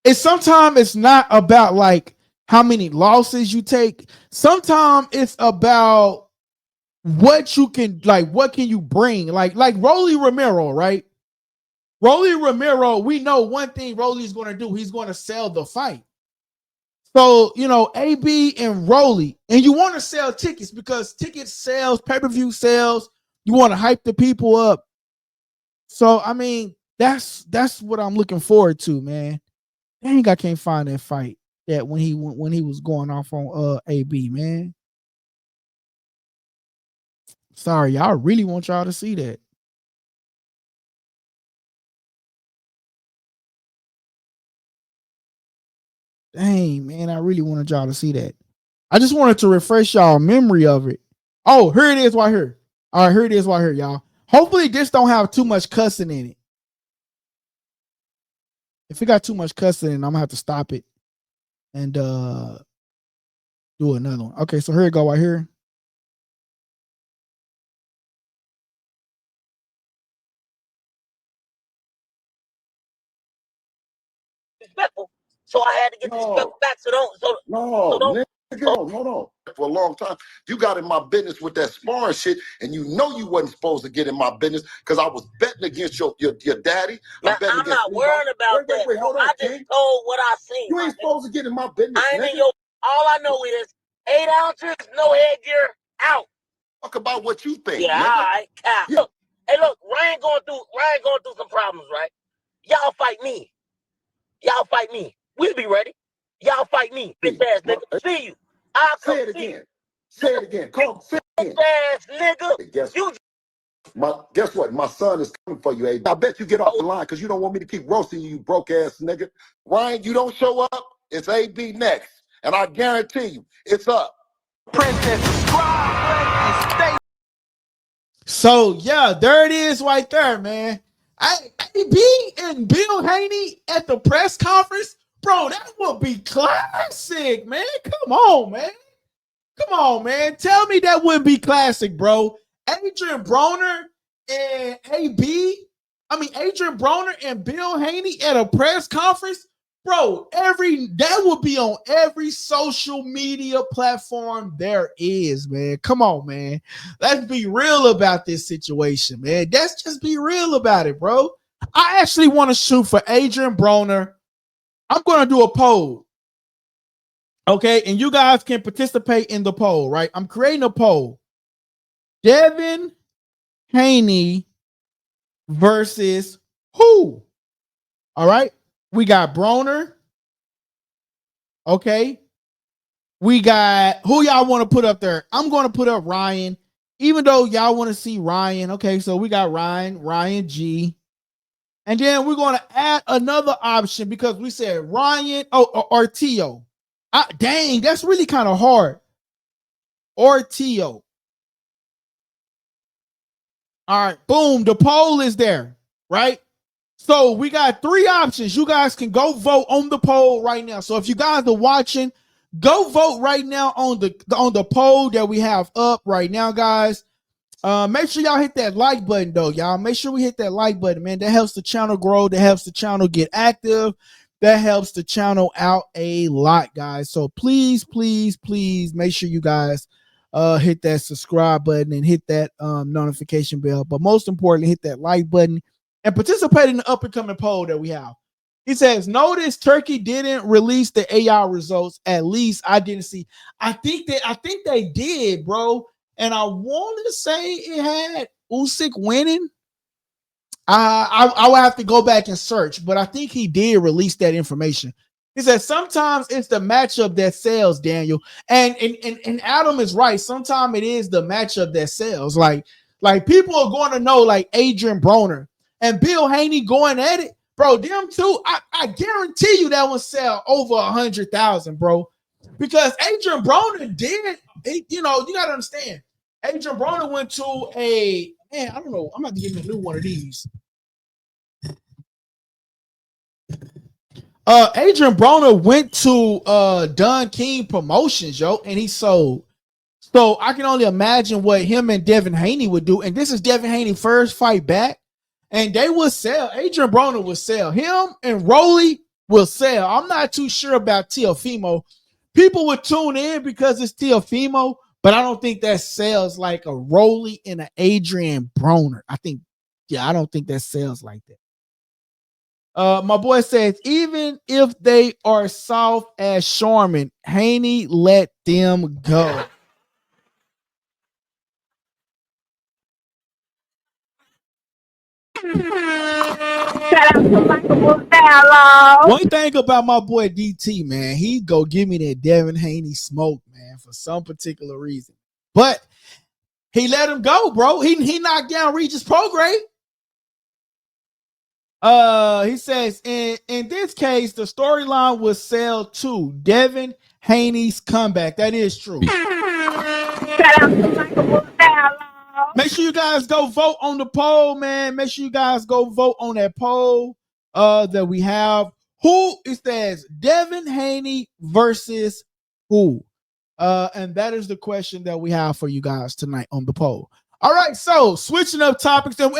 it's sometimes it's not about like how many losses you take. Sometimes it's about what you can, like, what can you bring? Like Rolly Romero, right? Rolly Romero, we know one thing Rolly's going to do. He's going to sell the fight. So, you know, AB and Rolly, and you want to sell tickets because ticket sales, pay-per-view sales, you want to hype the people up. So, I mean, that's what I'm looking forward to, man. Dang, I can't find that fight that when he was going off on AB, man. Sorry, y'all really want y'all to see that. Dang, man, I really wanted y'all to see that. I just wanted to refresh y'all memory of it. Oh, here it is right here. All right, here it is right here, y'all. Hopefully this don't have too much cussing in it. If it got too much cussing in it, I'm gonna have to stop it and do another one. Okay, so here it go right here. Disrespectful, so I had to get disrespectful back. So don't. Hold on. For a long time, you got in my business with that sparring shit, and you know you wasn't supposed to get in my business because I was betting against your daddy. Man, I'm not worrying about that. Wait, hold on, I just told what I seen. You ain't supposed to get in my business. I ain't in your. All I know is 8 ounces, no headgear, out. Talk about what you think. Yeah, nigga. all right, cow. Yeah. Look, Ryan going through some problems, right? Y'all fight me. We'll be ready. Y'all fight me, bitch ass nigga. See you. I'll come say it see again. you. Say it again. Come, say it again. Bitch ass nigga. Guess what? My son is coming for you, A. I bet you get off the line because you don't want me to keep roasting you, broke ass nigga. Ryan, you don't show up, it's AB next. And I guarantee you, it's up. Princess, subscribe, stay. So yeah, there it is right there, man. AB and Bill Haney at the press conference, bro, that would be classic, man. Come on, man. Tell me that wouldn't be classic, bro. Adrien Broner and Adrien Broner and Bill Haney at a press conference, bro. That would be on every social media platform there is, man. Come on, man. Let's be real about this situation, man. Let's just be real about it, bro. I actually want to shoot for Adrien Broner. I'm going to do a poll. Okay, and you guys can participate in the poll, right? I'm creating a poll. Devin Haney versus who? All right. We got Broner. Okay. We got who y'all want to put up there? I'm going to put up Ryan, even though y'all want to see Ryan. Okay, so we got Ryan G. And then we're going to add another option because we said Ryan or Tio. Dang, that's really kind of hard. Or Tio. All right, boom. The poll is there, right? So we got 3 options. You guys can go vote on the poll right now. So if you guys are watching, go vote right now on the poll that we have up right now, guys. Make sure y'all hit that like button, though, y'all. Make sure we hit that like button, man. That helps the channel grow. That helps the channel get active. That helps the channel out a lot, guys. So please, please, please make sure you guys hit that subscribe button and hit that notification bell. But most importantly, hit that like button and participate in the up and coming poll that we have. He says, notice Turkey didn't release the AI results. At least I didn't see. I think they did, bro. And I want to say it had Usyk winning. I will have to go back and search, but I think he did release that information. He said sometimes it's the matchup that sells, Daniel. And Adam is right. Sometimes it is the matchup that sells. Like people are going to know, like Adrien Broner and Bill Haney going at it, bro. Them two, I guarantee you that will sell over 100,000, bro. Because Adrien Broner did, you got to understand. Adrien Broner went to I don't know. I'm about to give him a new one of these. Adrien Broner went to Don King Promotions, yo, and he sold. So I can only imagine what him and Devin Haney would do. And this is Devin Haney's first fight back. And they will sell. Adrien Broner will sell. Him and Rolly will sell. I'm not too sure about Teofimo. people would tune in because it's Teofimo, but I don't think that sells like a Rolly and an Adrien Broner. I don't think that sells like that. My boy says, even if they are soft as Sharman, Haney let them go. Shout out to Michael Gallo. One thing about my boy DT, man, he go give me that Devin Haney smoke, man, for some particular reason. But he let him go, bro. He knocked down Regis Prograis. He says in this case, the storyline was sell to Devin Haney's comeback. That is true. Shout out to Michael Gallo. Make sure you guys go vote on the poll, man. Make sure you guys go vote on that poll that we have. Who it says Devin Haney versus who? And that is the question that we have for you guys tonight on the poll. All right, so switching up topics, and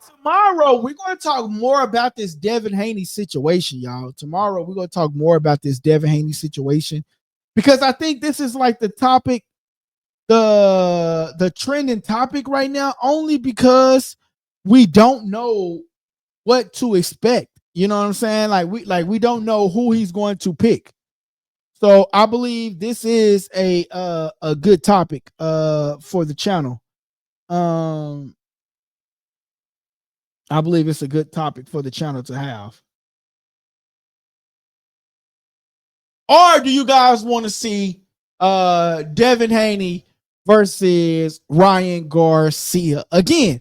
tomorrow we're going to talk more about this Devin Haney situation, y'all. Tomorrow we're going to talk more about this Devin Haney situation because I think this is like the topic, the trending topic right now, only because we don't know what to expect. You know what I'm saying? Like we don't know who he's going to pick. So I believe this is a good topic for the channel. I believe it's a good topic for the channel to have. Or do you guys want to see Devin Haney versus Ryan Garcia? Again,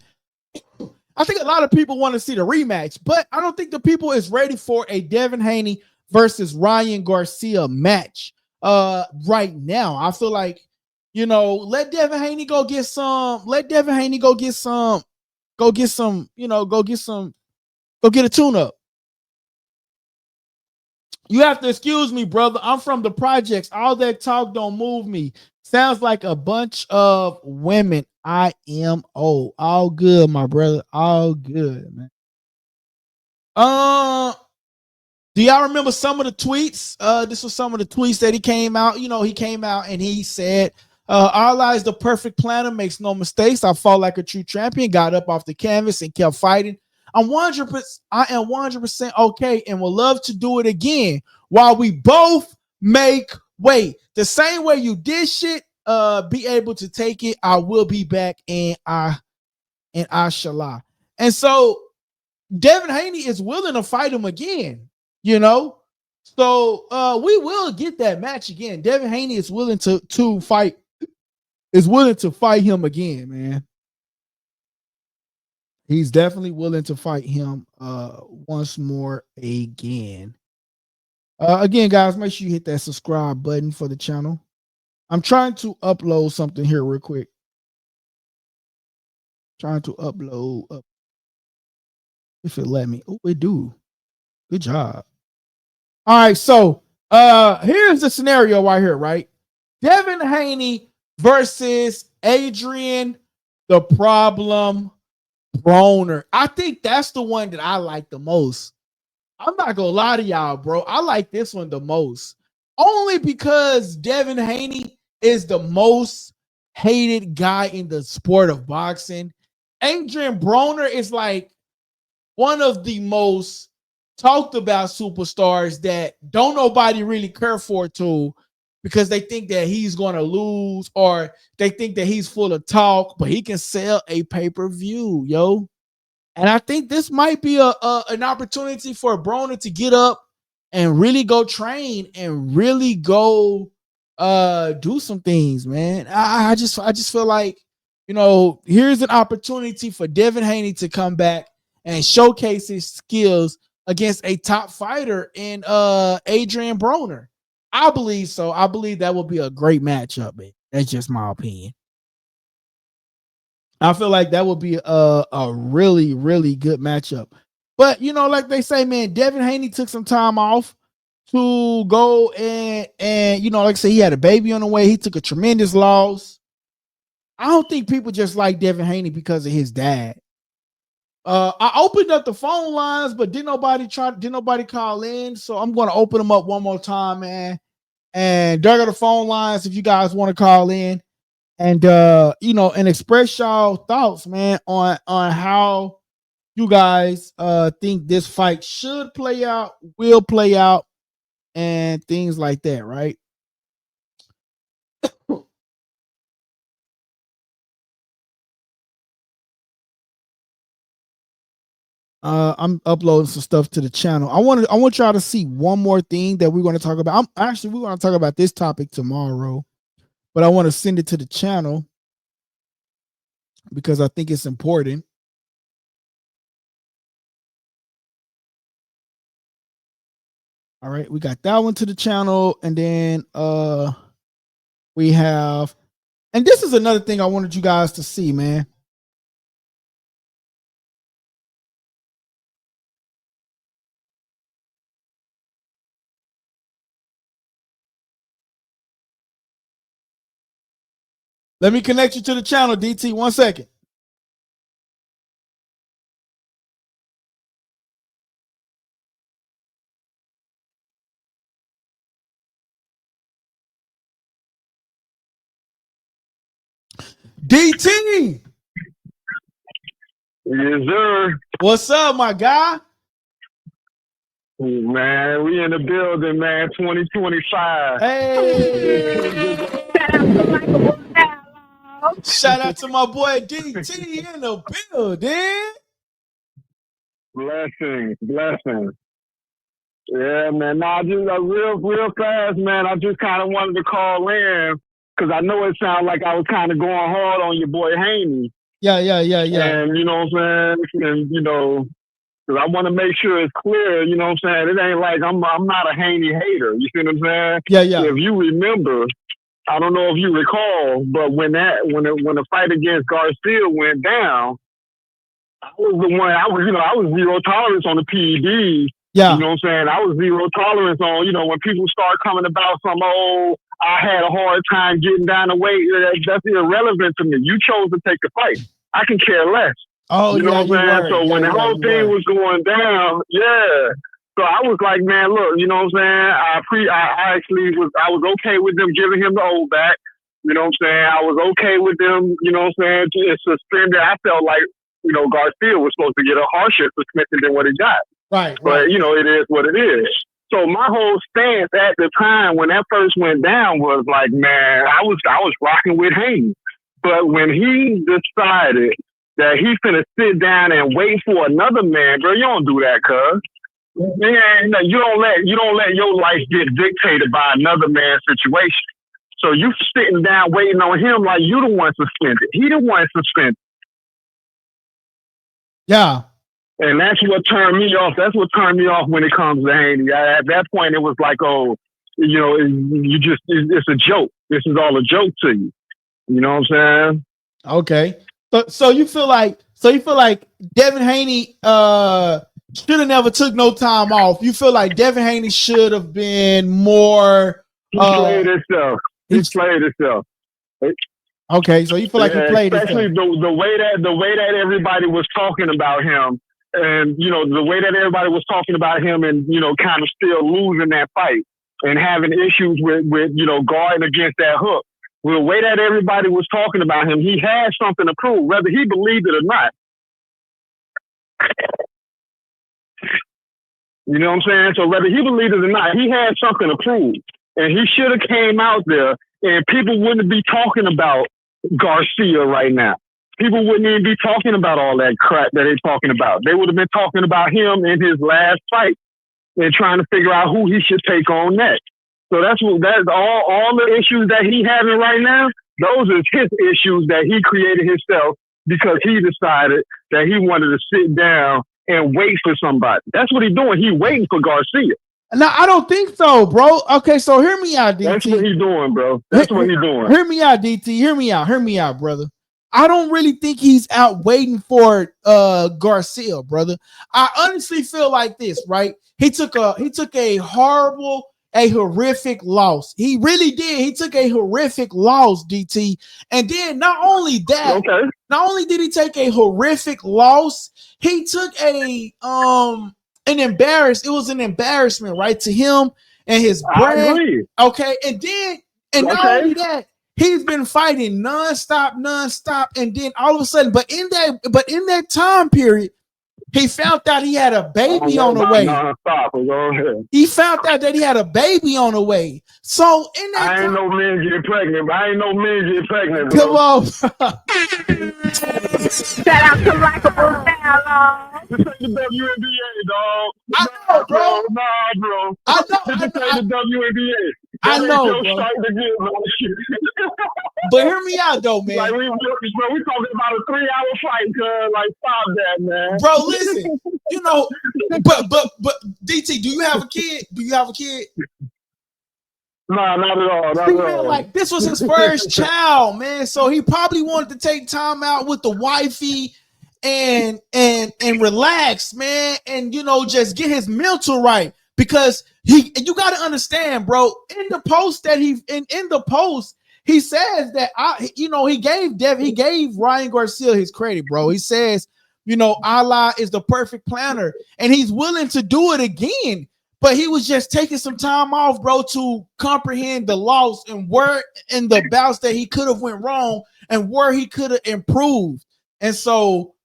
I think a lot of people want to see the rematch, but I don't think the people is ready for a Devin Haney versus Ryan Garcia match right now. I feel like, let Devin Haney go get some, go get a tune-up. You have to excuse me, brother. I'm from the projects. All that talk don't move me. Sounds like a bunch of women. I am old. All good, my brother. All good, man. Do y'all remember some of the tweets? This was some of the tweets that he came out. He came out and he said, Allah is the perfect planner, makes no mistakes. I fought like a true champion, got up off the canvas and kept fighting. I am 100% okay and will love to do it again while we both make weight. The same way you did shit, be able to take it. I will be back and I shall. And so Devin Haney is willing to fight him again, So we will get that match again. Devin Haney is willing to fight him again, man. He's definitely willing to fight him once more again. Again, guys, make sure you hit that subscribe button for the channel. I'm trying to upload something here real quick. Trying to upload if it let me. Oh, it do. Good job. All right, so here's the scenario right here, right? Devin Haney versus Adrien the Problem Broner. I think that's the one that I like the most. I'm not gonna lie to y'all, bro. I like this one the most. Only because Devin Haney is the most hated guy in the sport of boxing. Adrien Broner is like one of the most talked about superstars that don't nobody really care for too, because they think that he's going to lose, or they think that he's full of talk, but he can sell a pay-per-view, yo. And I think this might be an opportunity for Broner to get up and really go train and really go do some things, man. I just feel like, here's an opportunity for Devin Haney to come back and showcase his skills against a top fighter in Adrien Broner. I believe so. I believe that will be a great matchup, man. That's just my opinion. I feel like that would be a really, really good matchup. But, like they say, man, Devin Haney took some time off to go and like I say, he had a baby on the way. He took a tremendous loss. I don't think people just like Devin Haney because of his dad. I opened up the phone lines, but didn't nobody call in. So I'm gonna open them up one more time, man. And there are the phone lines if you guys want to call in and and express y'all thoughts, man, on how you guys think this fight should play out, will play out, and things like that, right? I'm uploading some stuff to the channel. I want y'all to see one more thing that we're going to talk about. We're going to talk about this topic tomorrow, but I want to send it to the channel because I think it's important. All right, we got that one to the channel, and then we have, and this is another thing I wanted you guys to see, man. Let me connect you to the channel, DT. 1 second. DT. Yes, sir. What's up, my guy? Man, we in the building, man. 2025. Hey. Shout out to my boy DT in the building. Blessings. Yeah, man. Nah, just real fast, man. I just kind of wanted to call in because I know it sounded like I was kind of going hard on your boy Haney. Yeah. And you know what I'm saying? And because I want to make sure it's clear, you know what I'm saying? It ain't like I'm not a Haney hater. You see what I'm saying? Yeah. If you remember, I don't know if you recall, but when the fight against Garcia went down, I was the one. I was zero tolerance on the PEDs. Yeah. You know what I'm saying? I was zero tolerance on, when people start coming about some I had a hard time getting down the weight. That's irrelevant to me. You chose to take the fight. I can care less. Oh, you know what I'm saying? So when the whole thing was going down, yeah. So I was like, man, look, you know what I'm saying? I actually was okay with them giving him the old back. You know what I'm saying? I was okay with them, you know what I'm saying, suspended. I felt like, Garcia was supposed to get a harsher suspension than what he got. Right. But, it is what it is. So my whole stance at the time when that first went down was like, man, I was rocking with Haney. But when he decided that he's finna sit down and wait for another man, bro, you don't do that, cuz. Man, you don't let your life get dictated by another man's situation. So you sitting down waiting on him like you the one suspended. He the one suspended. Yeah. And that's what turned me off. That's what turned me off when it comes to Haney. At that point, it was like, it's a joke. This is all a joke to you. You know what I'm saying? Okay. So you feel like Devin Haney should have never took no time off. You feel like Devin Haney should have been more. He played himself. Okay, so you feel like he played especially the way that everybody was talking about him, and the way that everybody was talking about him, and kind of still losing that fight and having issues with guarding against that hook. Well, the way that everybody was talking about him, he had something to prove, whether he believed it or not. You know what I'm saying? So whether he believed it or not, he had something to prove, and he should have came out there, and people wouldn't be talking about Garcia right now. People wouldn't even be talking about all that crap that they're talking about. They would have been talking about him in his last fight and trying to figure out who he should take on next. So that's all the issues that he having right now. Those are his issues that he created himself because he decided that he wanted to sit down and wait for somebody. That's what he's doing. He waiting for Garcia. No, I don't think so, bro. Okay, so hear me out, DT. That's what he's doing, bro. That's what he's doing. Hear me out, DT. Hear me out, brother. I don't really think he's out waiting for Garcia, brother. I honestly feel like this, right? He took a horrible, a horrific loss. He really did. He took a horrific loss, DT. And then not only that, not only did he take a horrific loss, he took it was an embarrassment, right, to him and his brand. Okay, and not only that, he's been fighting nonstop, and then all of a sudden, but in that time period, he found out he had a baby on the way. He found out that he had a baby on the way. So in that I ain't no men get pregnant, bro. Come on. Shout out to Likeable Down. This ain't the WNBA, dog. I know, bro. Nah, bro. I know. This ain't the WNBA. I know, bro. But hear me out, though, man. Like we talking about a 3-hour fight, cuz. Like, stop that, man. Bro, listen. But DT, do you have a kid? No, not at all. Not at all. Like, this was his first child, man. So he probably wanted to take time out with the wifey and relax, man, and just get his mental right. Because you got to understand, bro. In the post he says that he gave Ryan Garcia his credit, bro. He says, Allah is the perfect planner, and he's willing to do it again. But he was just taking some time off, bro, to comprehend the loss and where in the bouts that he could have went wrong and where he could have improved. And so,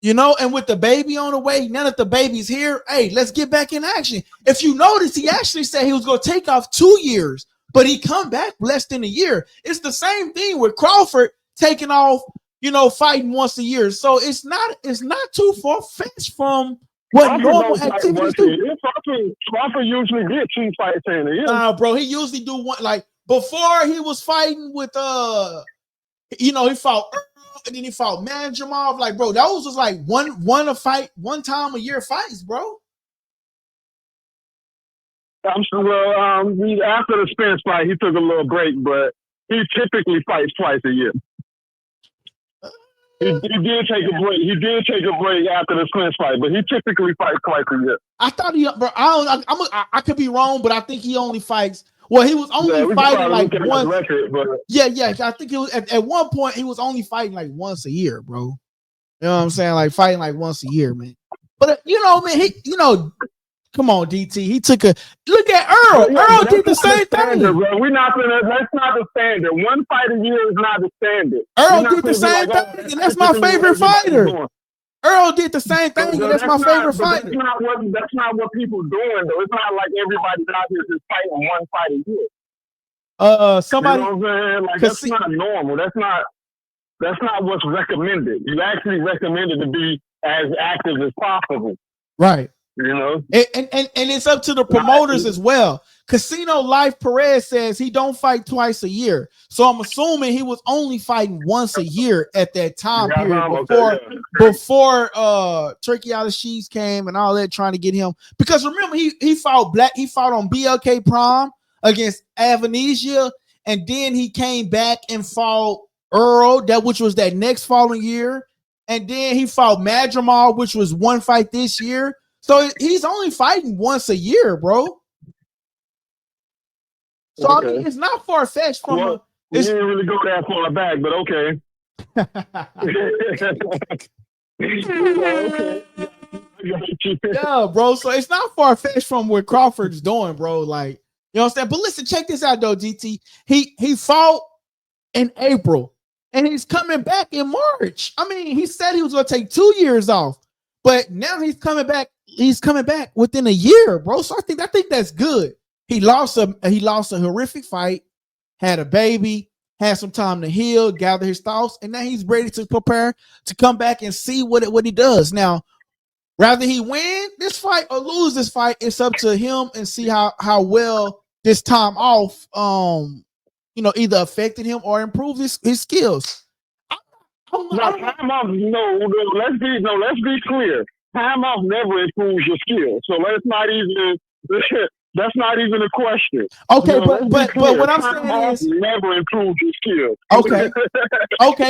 and with the baby on the way, now that the baby's here, hey, let's get back in action. If you notice, he actually said he was going to take off 2 years, but he come back less than a year. It's the same thing with Crawford taking off, fighting once a year. So it's not too far-fetched from what normal activities do. Crawford usually get 2 fights in a year. Nah, bro, he usually do one. Like before, he was fighting with he fought and then he fought Manjamov. Like, bro, those was like one time a year fights, bro. I'm sure. Well, after the Spence fight, he took a little break, but he typically fights twice a year. He did take a break. He did take a break after the Spence fight, but he typically fights twice a year. I thought bro. I could be wrong, but I think he only fights. Well, he was only fighting like once. Record, but... Yeah. I think it was at one point he was only fighting like once a year, bro. You know what I'm saying? Like fighting like once a year, man. But man, he, come on, DT. He took a look at Earl. Earl did the same thing. Bro. That's not the standard. One fight a year is not the standard. Earl did the same thing, and that's my favorite fighter. Earl did the same thing, and that's my favorite fighter. That's not what people doing, though. It's not like everybody out here just fighting one fight a year. Somebody, you know what I'm saying? Like that's not normal. That's not what's recommended. You actually recommended to be as active as possible. Right. And it's up to the promoters as well. Casino Life Perez says he don't fight twice a year. So I'm assuming he was only fighting once a year at that time period before Turkey Out of Sheets came and all that, trying to get him. Because remember, he fought on BLK Prom against Avanesia, and then he came back and fought Earl, which was that next following year. And then he fought Madrimal, which was one fight this year. So he's only fighting once a year, bro. So I mean, it's not far-fetched from you didn't really go that far back, but okay. Yeah, bro. So it's not far-fetched from what Crawford's doing, bro. Like, you know what I'm saying? But listen, check this out, though, DT. He fought in April, and he's coming back in March. I mean, he said he was going to take 2 years off, but now he's coming back. He's coming back within a year, bro. So I think that's good. He lost a horrific fight, had a baby, had some time to heal, gather his thoughts, and now he's ready to prepare to come back and see what he does. Now, rather he win this fight or lose this fight, it's up to him and see how well this time off either affected him or improved his skills. Time off, let's be clear. Time off never improves your skills. So let's not even That's not even a question. Okay, let's be but clear. what I'm Time saying off is, never improves your skill. okay,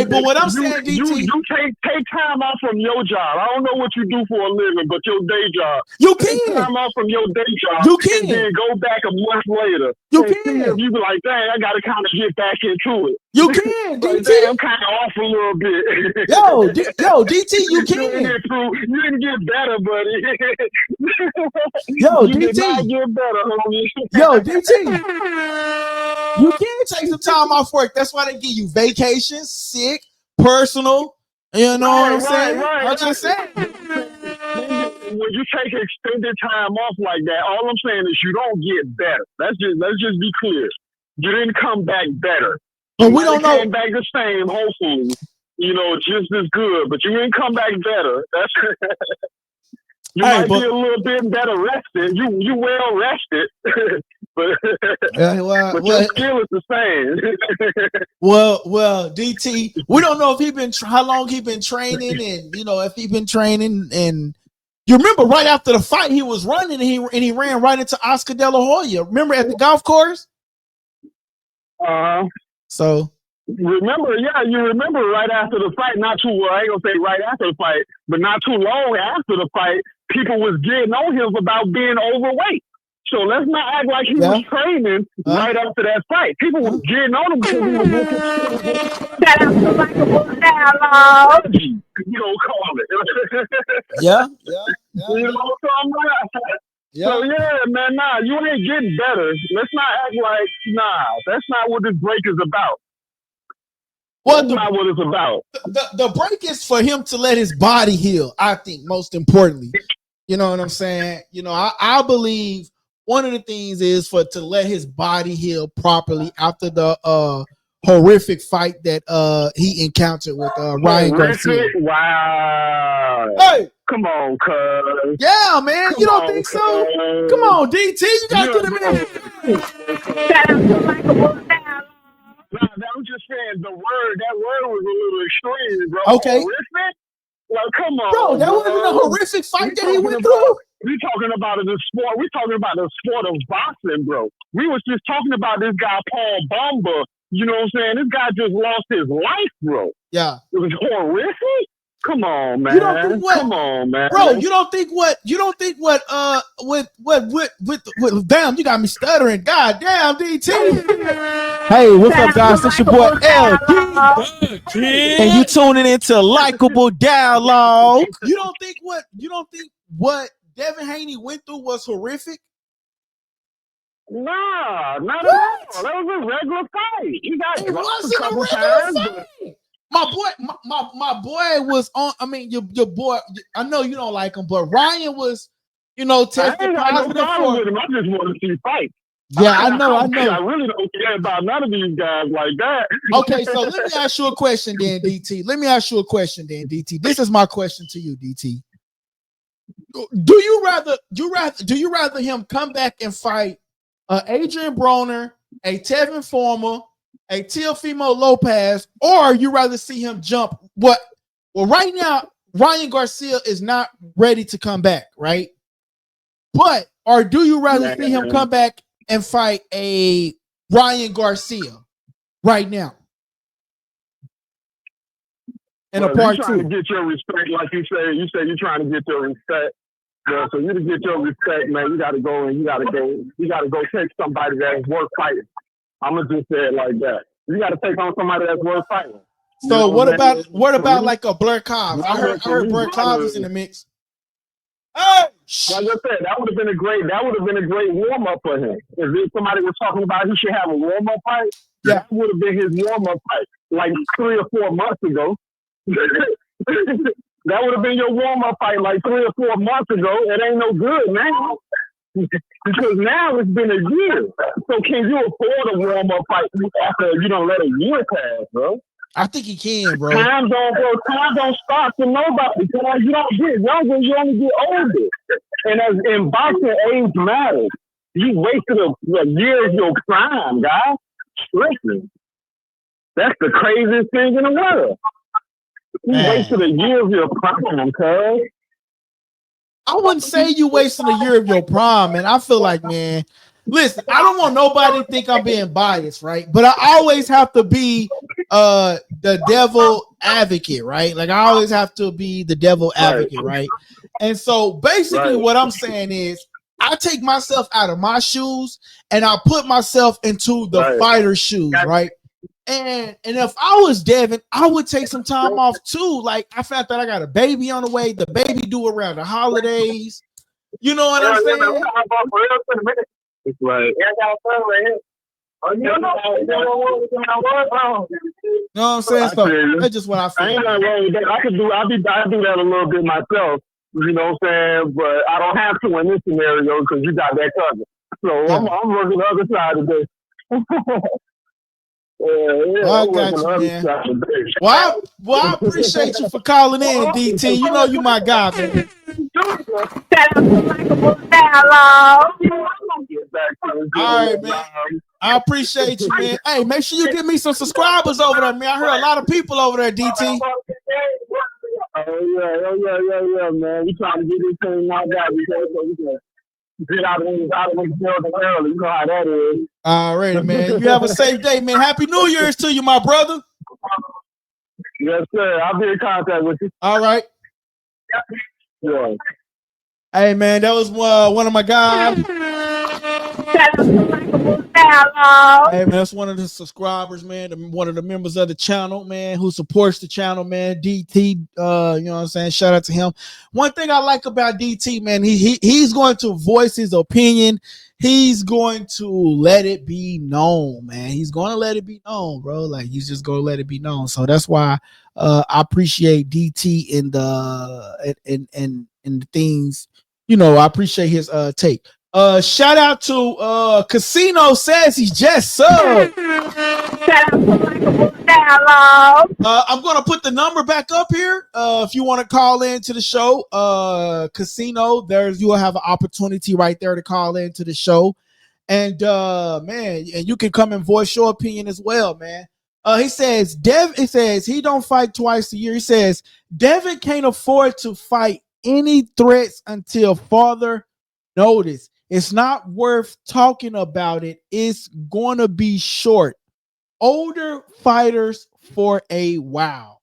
but what I'm saying, DT, you take time off from your job. I don't know what you do for a living, but your day job. you Take can, time off from your day job, you and then can, go back a month later you and see if can, you be like, dang, I got to kind of get back into it. you can, Like, DT. dang, I'm kind of off a little bit. Yo, DT, you You didn't can. improve. You didn't get better, buddy. Yo, you did not DT. get better, homie. Yo, DT. You can take some time off work. That's why they give you vacation, sick, personal. You know what I'm saying? I'm just saying. When you take extended time off like that, all I'm saying is you don't get better. Let's just be clear. You didn't come back better. But we don't know. Came back the same, hopefully. Just as good, but you didn't come back better. That's you might be a little bit better rested. You well rested, but your skill is the same. well, DT, we don't know if how long he been training, and if he been training. And you remember right after the fight, he was running and he ran right into Oscar De La Hoya. Remember at the golf course? So. You remember right after the fight, I ain't gonna say right after the fight, but not too long after the fight, people was getting on him about being overweight. So let's not act like he was training right after that fight. People was getting on him because he was looking. Shout out to Likeable Dialogue. You don't call it. Yeah. You know what I'm saying? Yeah. So man, you ain't getting better. Let's not act like that's not what this break is about. That's not what it's about. The break is for him to let his body heal, I think, most importantly. You know what I'm saying? I believe one of the things is to let his body heal properly after the horrific fight that he encountered with Ryan Garcia. Wow. Hey, come on, cuz. Yeah, man. You don't think so? Come on, DT. You gotta get him in. Shout out to Likeable Dialogue. I was just saying that word was a little extreme, bro. Okay. Horrific? Like, come on. Bro, that wasn't a horrific fight that he went through. We talking about the sport. We talking about the sport of boxing, bro. We was just talking about this guy, Paul Bamba. You know what I'm saying? This guy just lost his life, bro. Yeah. It was horrific. Come on, man. You don't think what? Come on, man. Bro, you don't think what damn, you got me stuttering. God damn, DT. Hey, what's up, guys? It's your boy LD. And you tuning into Likeable Dialogue. You don't think what Devin Haney went through was horrific? Nah, not at all. That was a regular fight. He got dropped a couple times. My boy was on. I mean, your boy. I know you don't like him, but Ryan was, tested positive for him. I just want to see fight. Yeah, I know. I really don't care about none of these guys like that. Okay, so let me ask you a question, then, DT. This is my question to you, DT. Do you rather him come back and fight Adrien Broner, a Teofimo, a Teofimo Lopez, or you rather see him jump? Well, right now, Ryan Garcia is not ready to come back, right? Or do you rather see him come back and fight a Ryan Garcia right now? And a part trying two. To get your respect, like you say you're trying to get your respect. Yeah, so you to get your respect, man, you gotta go take somebody that's worth fighting. I'm gonna just say it like that. You gotta take on somebody that's worth fighting. So what about like a Blair Cobbs? I heard Blair Cobbs was in the mix. Hey! Like I said, that would have been a great warm up for him. If somebody was talking about he should have a warm up fight, that would have been his warm up fight, like 3 or 4 months ago. That would have been your warm up fight like 3 or 4 months ago. It ain't no good now. Because now it's been a year. So can you afford a warm up fight after you don't let a year pass, bro? I think he can, bro. Time don't stop for nobody. Because you don't get younger, you only get older. And as in boxing, age matters. You wasted a year of your prime, guys. Listen, that's the craziest thing in the world. You wasted a year of your prime, cuz. I wouldn't say you wasting a year of your prime, man. I feel like, man, listen, I don't want nobody to think I'm being biased, right? But I always have to be the devil advocate, right? Like I always have to be the devil advocate, right? And so basically what I'm saying is I take myself out of my shoes and I put myself into the fighter's shoes, right? And if I was Devin, I would take some time off too. Like I found that I got a baby on the way, the baby due around the holidays. You know what I'm saying? It's right. You know what I'm saying? So that's just what I feel. I ain't nothing wrong with that. I do that a little bit myself. You know what I'm saying? But I don't have to in this scenario because you got that covered. So yeah. I'm working the other side of this. I got you, man. Well, I appreciate you for calling in, DT. You know you my guy, man. All right, man. I appreciate you, man. Hey, make sure you give me some subscribers over there, man. I heard a lot of people over there, DT. Oh, yeah, man. We trying to get this thing knocked out because we can get out of the building early. You know how that is. All right, man. You have a safe day, man. Happy New Year's to you, my brother. Yes, sir. I'll be in contact with you. All right. Yeah. Hey, man, that was one of my guys. Hey, man, that's one of the subscribers, man. One of the members of the channel, man, who supports the channel, man. DT, you know what I'm saying? Shout out to him. One thing I like about DT, man, he's going to voice his opinion. He's going to let it be known, man. He's going to let it be known, bro. Like he's just going to let it be known. So that's why I appreciate DT in the in the things. You know, I appreciate his take. Shout out to Casino says he's just subbed. I'm gonna put the number back up here. If you want to call in to the show, Casino, you will have an opportunity right there to call in to the show. And man, and you can come and voice your opinion as well, man. He says he don't fight twice a year. He says Devin can't afford to fight any threats until further notice. It's not worth talking about it. It's going to be short. Older fighters for a while.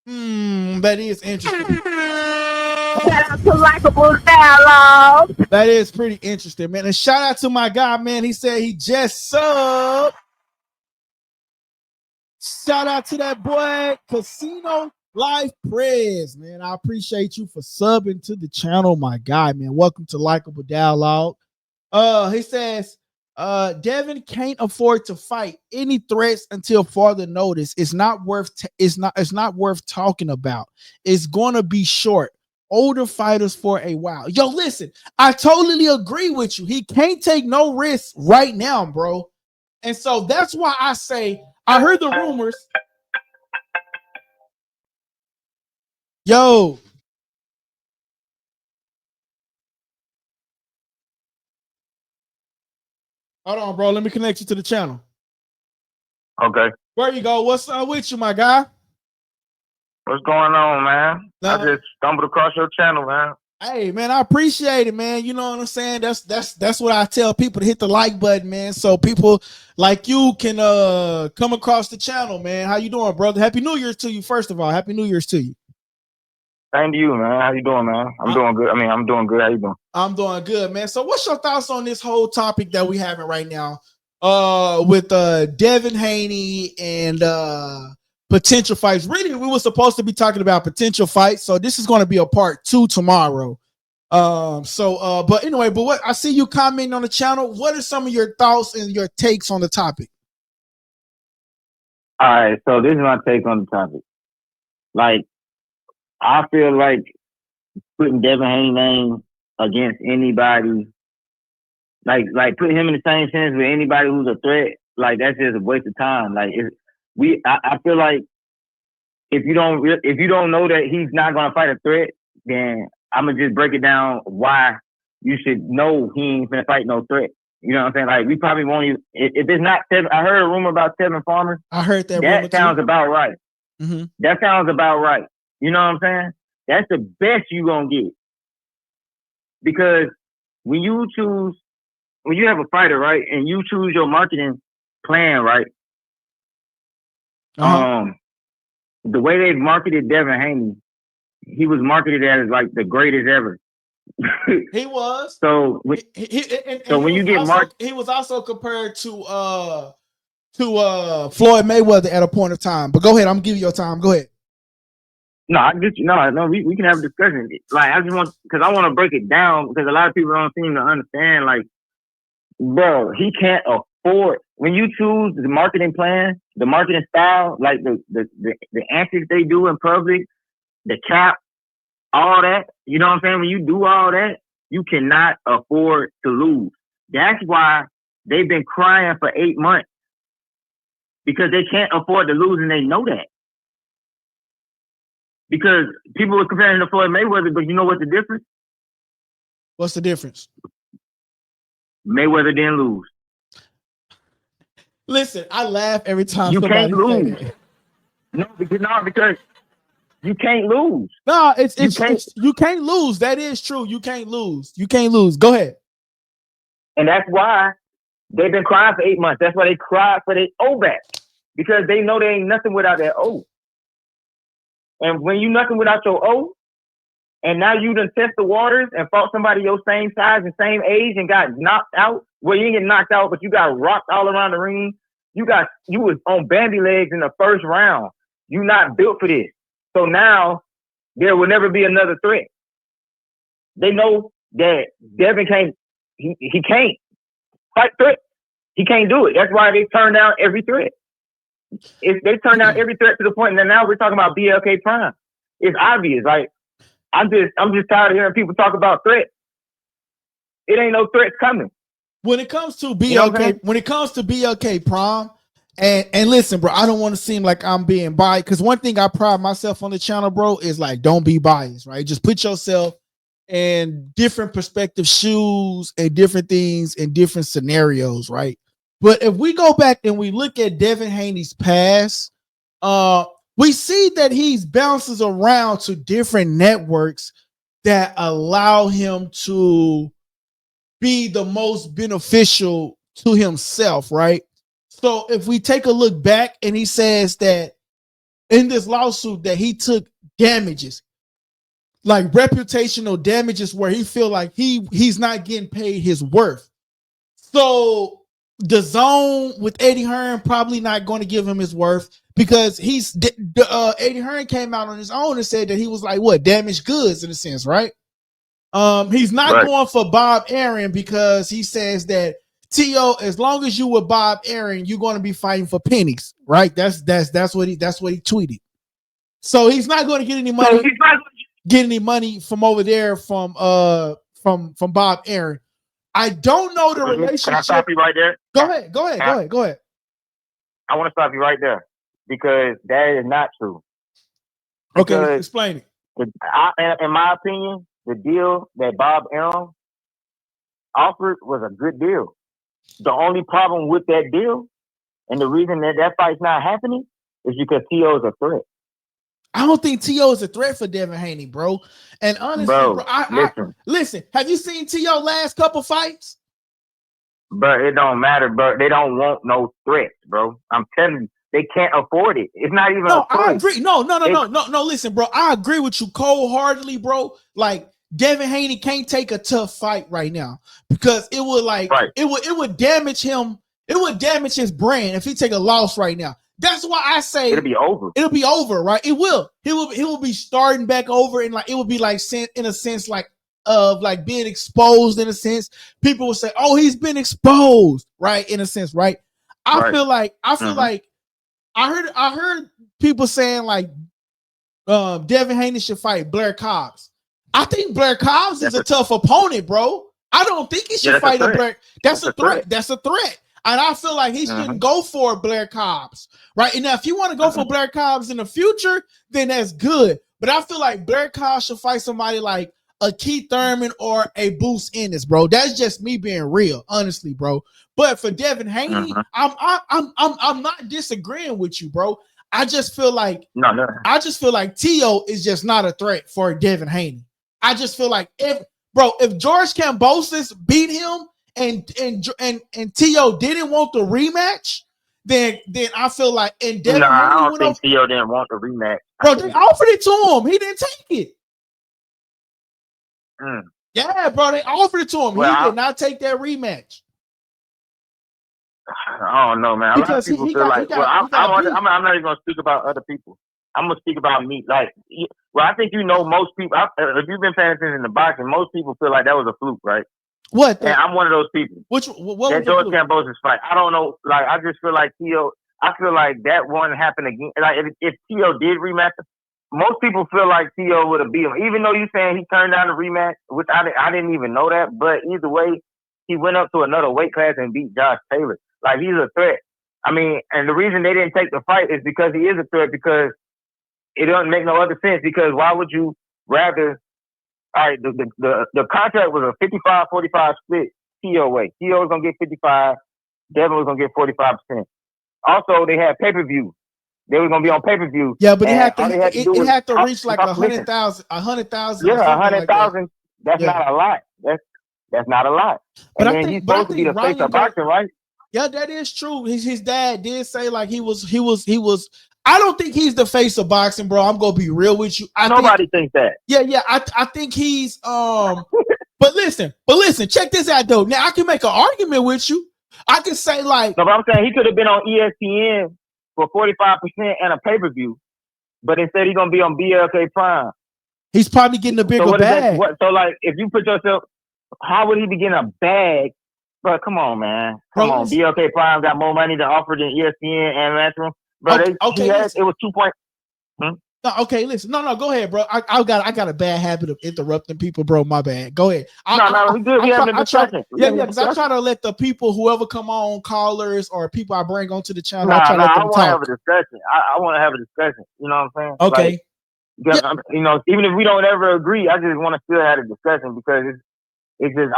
That is interesting. Shout out to Likeable Dialogue. That is pretty interesting, man. And shout out to my guy, man. He said he just subbed. Shout out to that boy, Casino Life Prez, man. I appreciate you for subbing to the channel, my guy, man. Welcome to Likeable Dialogue. He says, Devin can't afford to fight any threats until further notice. It's not worth talking about. It's gonna be short. Older fighters for a while. Yo, listen, I totally agree with you. He can't take no risks right now, bro. And so that's why I say I heard the rumors. Yo. Hold on, bro. Let me connect you to the channel. Okay. There you go. What's up with you, my guy? What's going on, man? I just stumbled across your channel, man. Hey, man, I appreciate it, man. You know what I'm saying? That's what I tell people, to hit the like button, man, so people like you can come across the channel, man. How you doing, brother? Happy New Year's to you, first of all. Happy New Year's to you. Same to you, man. How you doing, man? I'm doing good. I'm doing good. How you doing? I'm doing good, man. So what's your thoughts on this whole topic that we having right now with Devin Haney and potential fights? Really, we were supposed to be talking about potential fights, so this is going to be a part 2 tomorrow. But anyway, but what I see you commenting on the channel. What are some of your thoughts and your takes on the topic? All right, so this is my take on the topic. Like, I feel like putting Devin Haney name against anybody, like putting him in the same sentence with anybody who's a threat, like that's just a waste of time. Like I feel like if you don't know that he's not gonna fight a threat, then I'm gonna just break it down why you should know he ain't gonna fight no threat. You know what I'm saying? Like we probably won't even if it's not Tevin. I heard a rumor about Tevin Farmer. I heard that. That sounds about right. Mm-hmm. That sounds about right. You know what I'm saying? That's the best you gonna get. because when you have a fighter, right, and you choose your marketing plan, right, the way they marketed Devin Haney, he was marketed as like the greatest ever. He was. So when you get marked, he was also compared to Floyd Mayweather at a point of time. But go ahead, I'm giving you your time. Go ahead. No, I get you. No, we can have a discussion. Like I just want, because I want to break it down because a lot of people don't seem to understand. Like, bro, he can't afford, when you choose the marketing plan, the marketing style, like the antics they do in public, the cap, all that. You know what I'm saying? When you do all that, you cannot afford to lose. That's why they've been crying for 8 months, because they can't afford to lose, and they know that. Because people were comparing to Floyd Mayweather, but you know what's the difference? What's the difference? Mayweather didn't lose. Listen, I laugh every time you somebody can't lose. say that. No, because you can't lose. No, you can't lose. That is true. You can't lose. You can't lose. Go ahead. And that's why they've been crying for 8 months. That's why they cried for their O back, because they know there ain't nothing without their O. And when you nothing without your O, and now you done test the waters and fought somebody your same size and same age and got knocked out. Well, you didn't get knocked out, but you got rocked all around the ring. You was on bandy legs in the first round. You not built for this. So now there will never be another threat. They know that Devin can't. He can't fight threat. He can't do it. That's why they turn down every threat. If they turn down every threat to the point, and then now we're talking about BLK Prime. It's obvious. Like I'm just tired of hearing people talk about threats. It ain't no threats coming. When it comes to BLK Prime, and listen, bro, I don't want to seem like I'm being biased, because one thing I pride myself on the channel, bro, is like, don't be biased, right? Just put yourself in different perspective shoes and different things in different scenarios, right? But if we go back and we look at Devin Haney's past, we see that he bounces around to different networks that allow him to be the most beneficial to himself, right? So if we take a look back, and he says that in this lawsuit that he took damages, like reputational damages, where he feel like he's not getting paid his worth. So the zone with Eddie Hearn probably not going to give him his worth, because Eddie Hearn came out on his own and said that he was like, what, damaged goods in a sense, right? He's not going for Bob Arum, because he says that T.O., as long as you with Bob Arum, you're going to be fighting for pennies, right? That's what he tweeted. So he's not going to get any money from over there from Bob Arum. I don't know the relationship. Can I stop you right there? Go ahead. I want to stop you right there, because that is not true. Okay, explain it. In my opinion, the deal that Bob Arum offered was a good deal. The only problem with that deal, and the reason that fight's not happening, is because T.O. is a threat. I don't think T.O. is a threat for Devin Haney, bro. And honestly, bro, listen, have you seen T.O. last couple fights? But it don't matter, bro. They don't want no threats, bro. I'm telling you, they can't afford it. It's not even a threat. I agree. No. Listen, bro, I agree with you cold-heartedly, bro. Like, Devin Haney can't take a tough fight right now, because it would it would damage him. It would damage his brand if he take a loss right now. That's why I say it'll be over. It'll be over, right? It will. He will be starting back over, and like it will be like in a sense like of like being exposed in a sense. People will say, "Oh, he's been exposed," right? In a sense, right? I feel like I heard people saying like Devin Haney should fight Blair Cobbs. I think Blair Cobbs is a tough opponent, bro. I don't think he should fight a Blair. That's a threat. That's a threat. And I feel like he shouldn't go for Blair Cobbs, right? And now, if you want to go for Blair Cobbs in the future, then that's good. But I feel like Blair Cobbs should fight somebody like a Keith Thurman or a Boots Ennis, bro. That's just me being real, honestly, bro. But for Devin Haney, I'm not disagreeing with you, bro. I just feel like I just feel like T.O. is just not a threat for Devin Haney. I just feel like bro, if George Kambosos beat him and T.O. didn't want the rematch, then I feel like and Devin Nah, I Haney don't went think over. T.O. didn't want the rematch. Bro, they offered it to him. He didn't take it. Yeah, bro, they offered it to him. Well, He did not take that rematch. I don't know, man. A lot of Because people he feel got like, I'm not even gonna speak about other people. I'm gonna speak about me. Like, well, I think most people. If you've been paying attention to boxing, most people feel like that was a fluke, right? What? And I'm one of those people. What that was George Kambosos fight? I don't know. Like, I just feel like T.O. I feel like that one happened again. Like, if T.O. did rematch, most people feel like T.O. would have beat him. Even though you saying he turned down the rematch, which I didn't even know that. But either way, he went up to another weight class and beat Josh Taylor. Like, he's a threat. I mean, and the reason they didn't take the fight is because he is a threat, because it doesn't make no other sense. Because why would you rather, all right, the contract was a 55-45 split T.O. way. T.O. was going to get 55, Devin was going to get 45%. Also, they had pay-per-view. They were going to be on pay-per-view. Yeah, but it had to reach like 100,000. 100,000. Yeah, 100,000. That's not a lot. That's not a lot. But and then he's supposed to be the face of boxing, right? Yeah, that is true. His dad did say like he was. I don't think he's the face of boxing, bro. I'm gonna be real with you. Nobody thinks that. Yeah. I think he's But listen, check this out though. Now I can make an argument with you. I can say like, no, but I'm saying he could have been on ESPN for 45% and a pay-per-view, but instead he's gonna be on BLK Prime. He's probably getting a bigger bag. So like, if you put yourself, how would he be getting a bag? But come on, man. Come on. BLK Prime got more money to offer than ESPN and Matchroom. But it was 2 points. No, okay, listen. No, go ahead, bro. I got a bad habit of interrupting people, bro. My bad. Go ahead. We good. We having a discussion. Because I try to let the people, whoever come on, callers or people I bring onto the channel, I want to have a discussion. I want to have a discussion. You know what I'm saying? Okay. Like, you know, even if we don't ever agree, I just want to still have a discussion, because it's just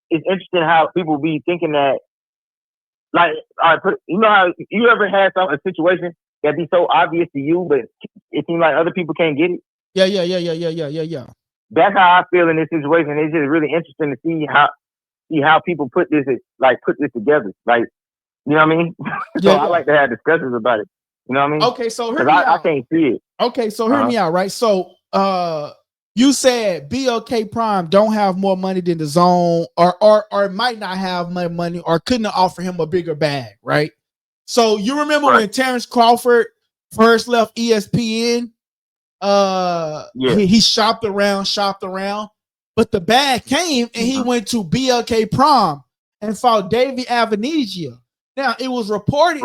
it's interesting how people be thinking that, like, you know how you ever had a situation that be so obvious to you, but it seems like other people can't get it? Yeah. That's how I feel in this situation. It's just really interesting to see how people put this together. Like, you know what I mean? I like to have discussions about it. You know what I mean? Okay, so hear me out. I can't see it. Okay, so hear me out, right? So you said BLK Prime don't have more money than the Zone, or might not have more money, or couldn't offer him a bigger bag, right? So you remember when Terence Crawford first left ESPN? He shopped around, but the bag came and he went to BLK Prime and fought Davey Avanesian. Now it was reported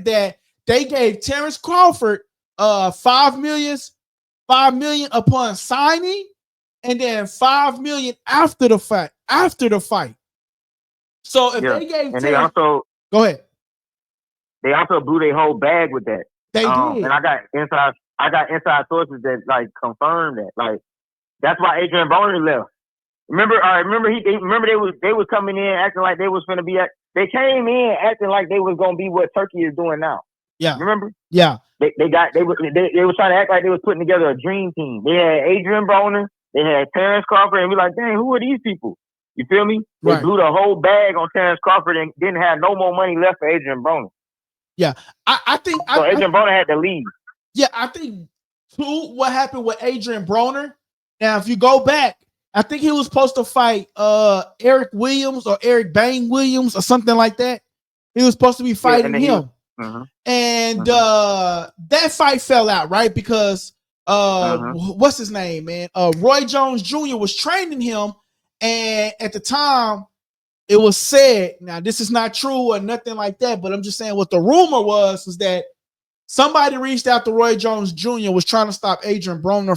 that they gave Terence Crawford $5 million upon signing, and then $5 million after the fight. So if they gave Terence, go ahead. They also blew their whole bag with that. They did. And I got inside sources that like confirmed that. Like, that's why Adrien Broner left. Remember they was coming in acting like they was gonna be they came in acting like they was gonna be what Turkey is doing now. Yeah. Remember? Yeah. They were trying to act like they was putting together a dream team. They had Adrien Broner, they had Terence Crawford, and we like, dang, who are these people? You feel me? They blew the whole bag on Terence Crawford and didn't have no more money left for Adrien Broner. Yeah, I think Adrien Broner had to leave. Yeah, I think too. What happened with Adrien Broner? Now, if you go back, I think he was supposed to fight Eric Williams or Eric Bang Williams or something like that. He was supposed to be fighting him, and that fight fell out, right? Because what's his name, man? Roy Jones Jr. was training him, and at the time, it was said, now this is not true or nothing like that, but I'm just saying what the rumor was that somebody reached out to Roy Jones Jr. was trying to stop Adrien Broner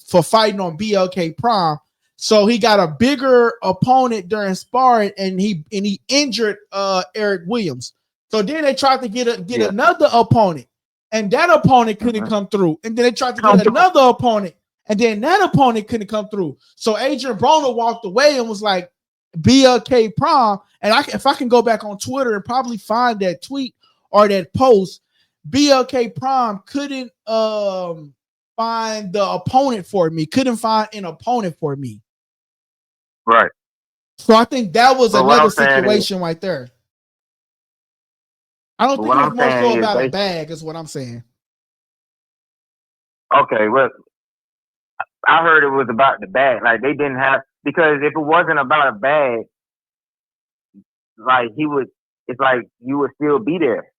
for fighting on BLK Prime. So he got a bigger opponent during sparring, and he injured Eric Williams. So then they tried to get another opponent, and that opponent couldn't come through. And then they tried to get another opponent, and then that opponent couldn't come through. So Adrien Broner walked away and was like, BLK Prime, and if I can go back on Twitter and probably find that tweet or that post, BLK Prime couldn't find the opponent for me, couldn't find an opponent for me. Right. So I think that was But another situation right there. I don't think it was more so about a bag, is what I'm saying. Okay, well, I heard it was about the bag. Like they didn't have, because if it wasn't about a bag, like it's like you would still be there.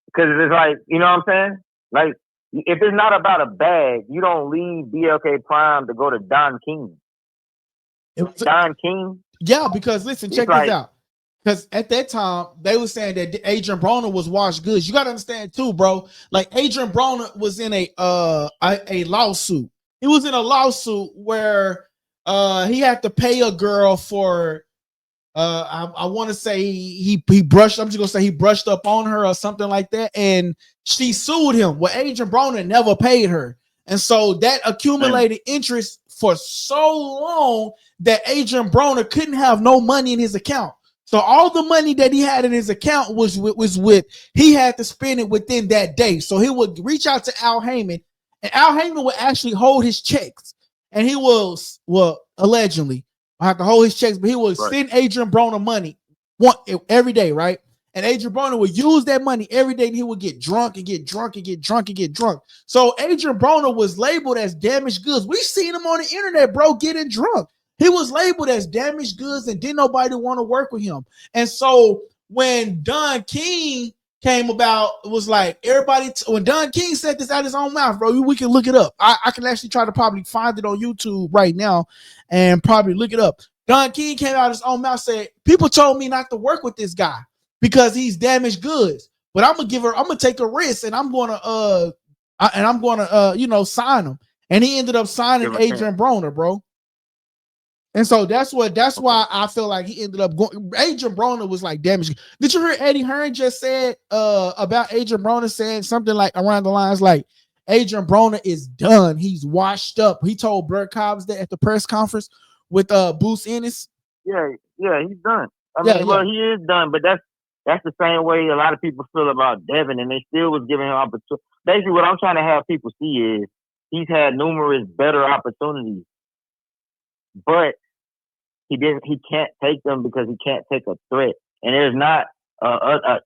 Because it's like, you know what I'm saying? Like if it's not about a bag, you don't leave BLK Prime to go to Don King. Don King? Yeah, because listen, check this out. Because at that time, they were saying that Adrien Broner was washed goods. You got to understand too, bro. Like Adrien Broner was in a lawsuit. He was in a lawsuit where he had to pay a girl for I want to say he brushed. I'm just gonna say he brushed up on her or something like that, and she sued him. Well, Adrien Broner never paid her, and so that accumulated interest for so long that Adrien Broner couldn't have no money in his account. So all the money that he had in his account was with he had to spend it within that day. So he would reach out to Al Heyman, and Al Heyman would actually hold his checks, and he was allegedly. I have to hold his checks, but he would send Adrien Broner money every day, right? And Adrien Broner would use that money every day, and he would get drunk and get drunk and get drunk and get drunk. So Adrien Broner was labeled as damaged goods. We seen him on the internet, bro, getting drunk. He was labeled as damaged goods, and didn't nobody want to work with him. And so when Don King came about, it was like everybody. When Don King said this out his own mouth, bro, we can look it up. I can actually try to probably find it on YouTube right now and probably look it up. Don King came out his own mouth, said, people told me not to work with this guy because he's damaged goods, but I'm gonna take a risk, and I'm gonna sign him. And he ended up signing Adrien Broner, bro. And so that's why I feel like he ended up going. Adrien Broner was like damaged. Did you hear Eddie Hearn just said about Adrien Broner, saying something like around the lines like Adrien Broner is done. He's washed up. He told Bert Cobbs that at the press conference with Bruce Ennis. Yeah, he's done. I mean, well, he is done, but that's the same way a lot of people feel about Devin, and they still was giving him opportunity. Basically, what I'm trying to have people see is he's had numerous better opportunities, but he can't take them because he can't take a threat. And there's not a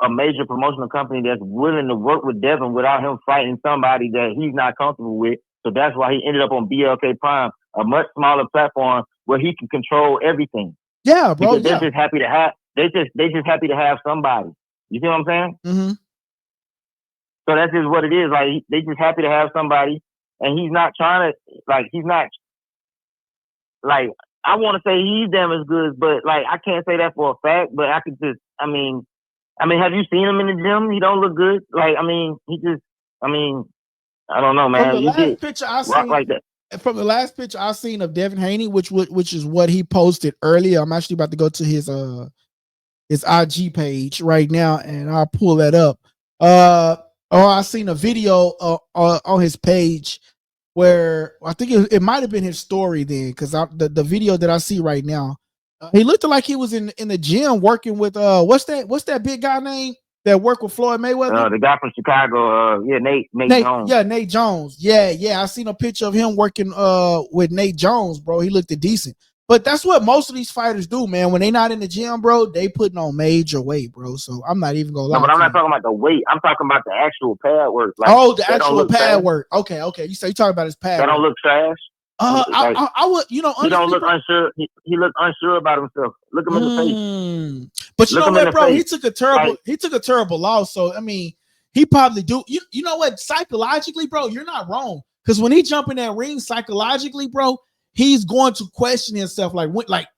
major promotional company that's willing to work with Devin without him fighting somebody that he's not comfortable with. So that's why he ended up on BLK Prime, a much smaller platform where he can control everything. Yeah, bro. Because they're just happy to have happy to have somebody. You see what I'm saying? Mm-hmm. So that's just what it is. Like they just happy to have somebody, and he's not trying to I want to say he's damaged goods, but like I can't say that for a fact. But I could just, I mean, have you seen him in the gym? He don't look good. Like, I don't know, man. From the last picture I seen, like that. From the last picture I seen of Devin Haney, which is what he posted earlier. I'm actually about to go to his IG page right now, and I'll pull that up. I seen a video on his page where I think it might have been his story then, because the video that I see right now, he looked like he was in the gym working with what's that big guy name that worked with Floyd Mayweather? The guy from Chicago, Nate Jones. Yeah, Nate Jones. Yeah, I seen a picture of him working with Nate Jones, bro. He looked decent. But that's what most of these fighters do, man. When they not in the gym, bro, they putting on major weight, bro. So I'm not even gonna lie. No, but I'm not talking about the weight. I'm talking about the actual pad work. Like, the actual pad work. Okay. You talking about his pad? That don't look trash. I would, he don't look unsure. He looked unsure about himself. Look him in the face. But you know what, bro? He took a terrible loss. So I mean, he probably do. You know what? Psychologically, bro, you're not wrong. Because when he jump in that ring, psychologically, bro, he's going to question himself. Like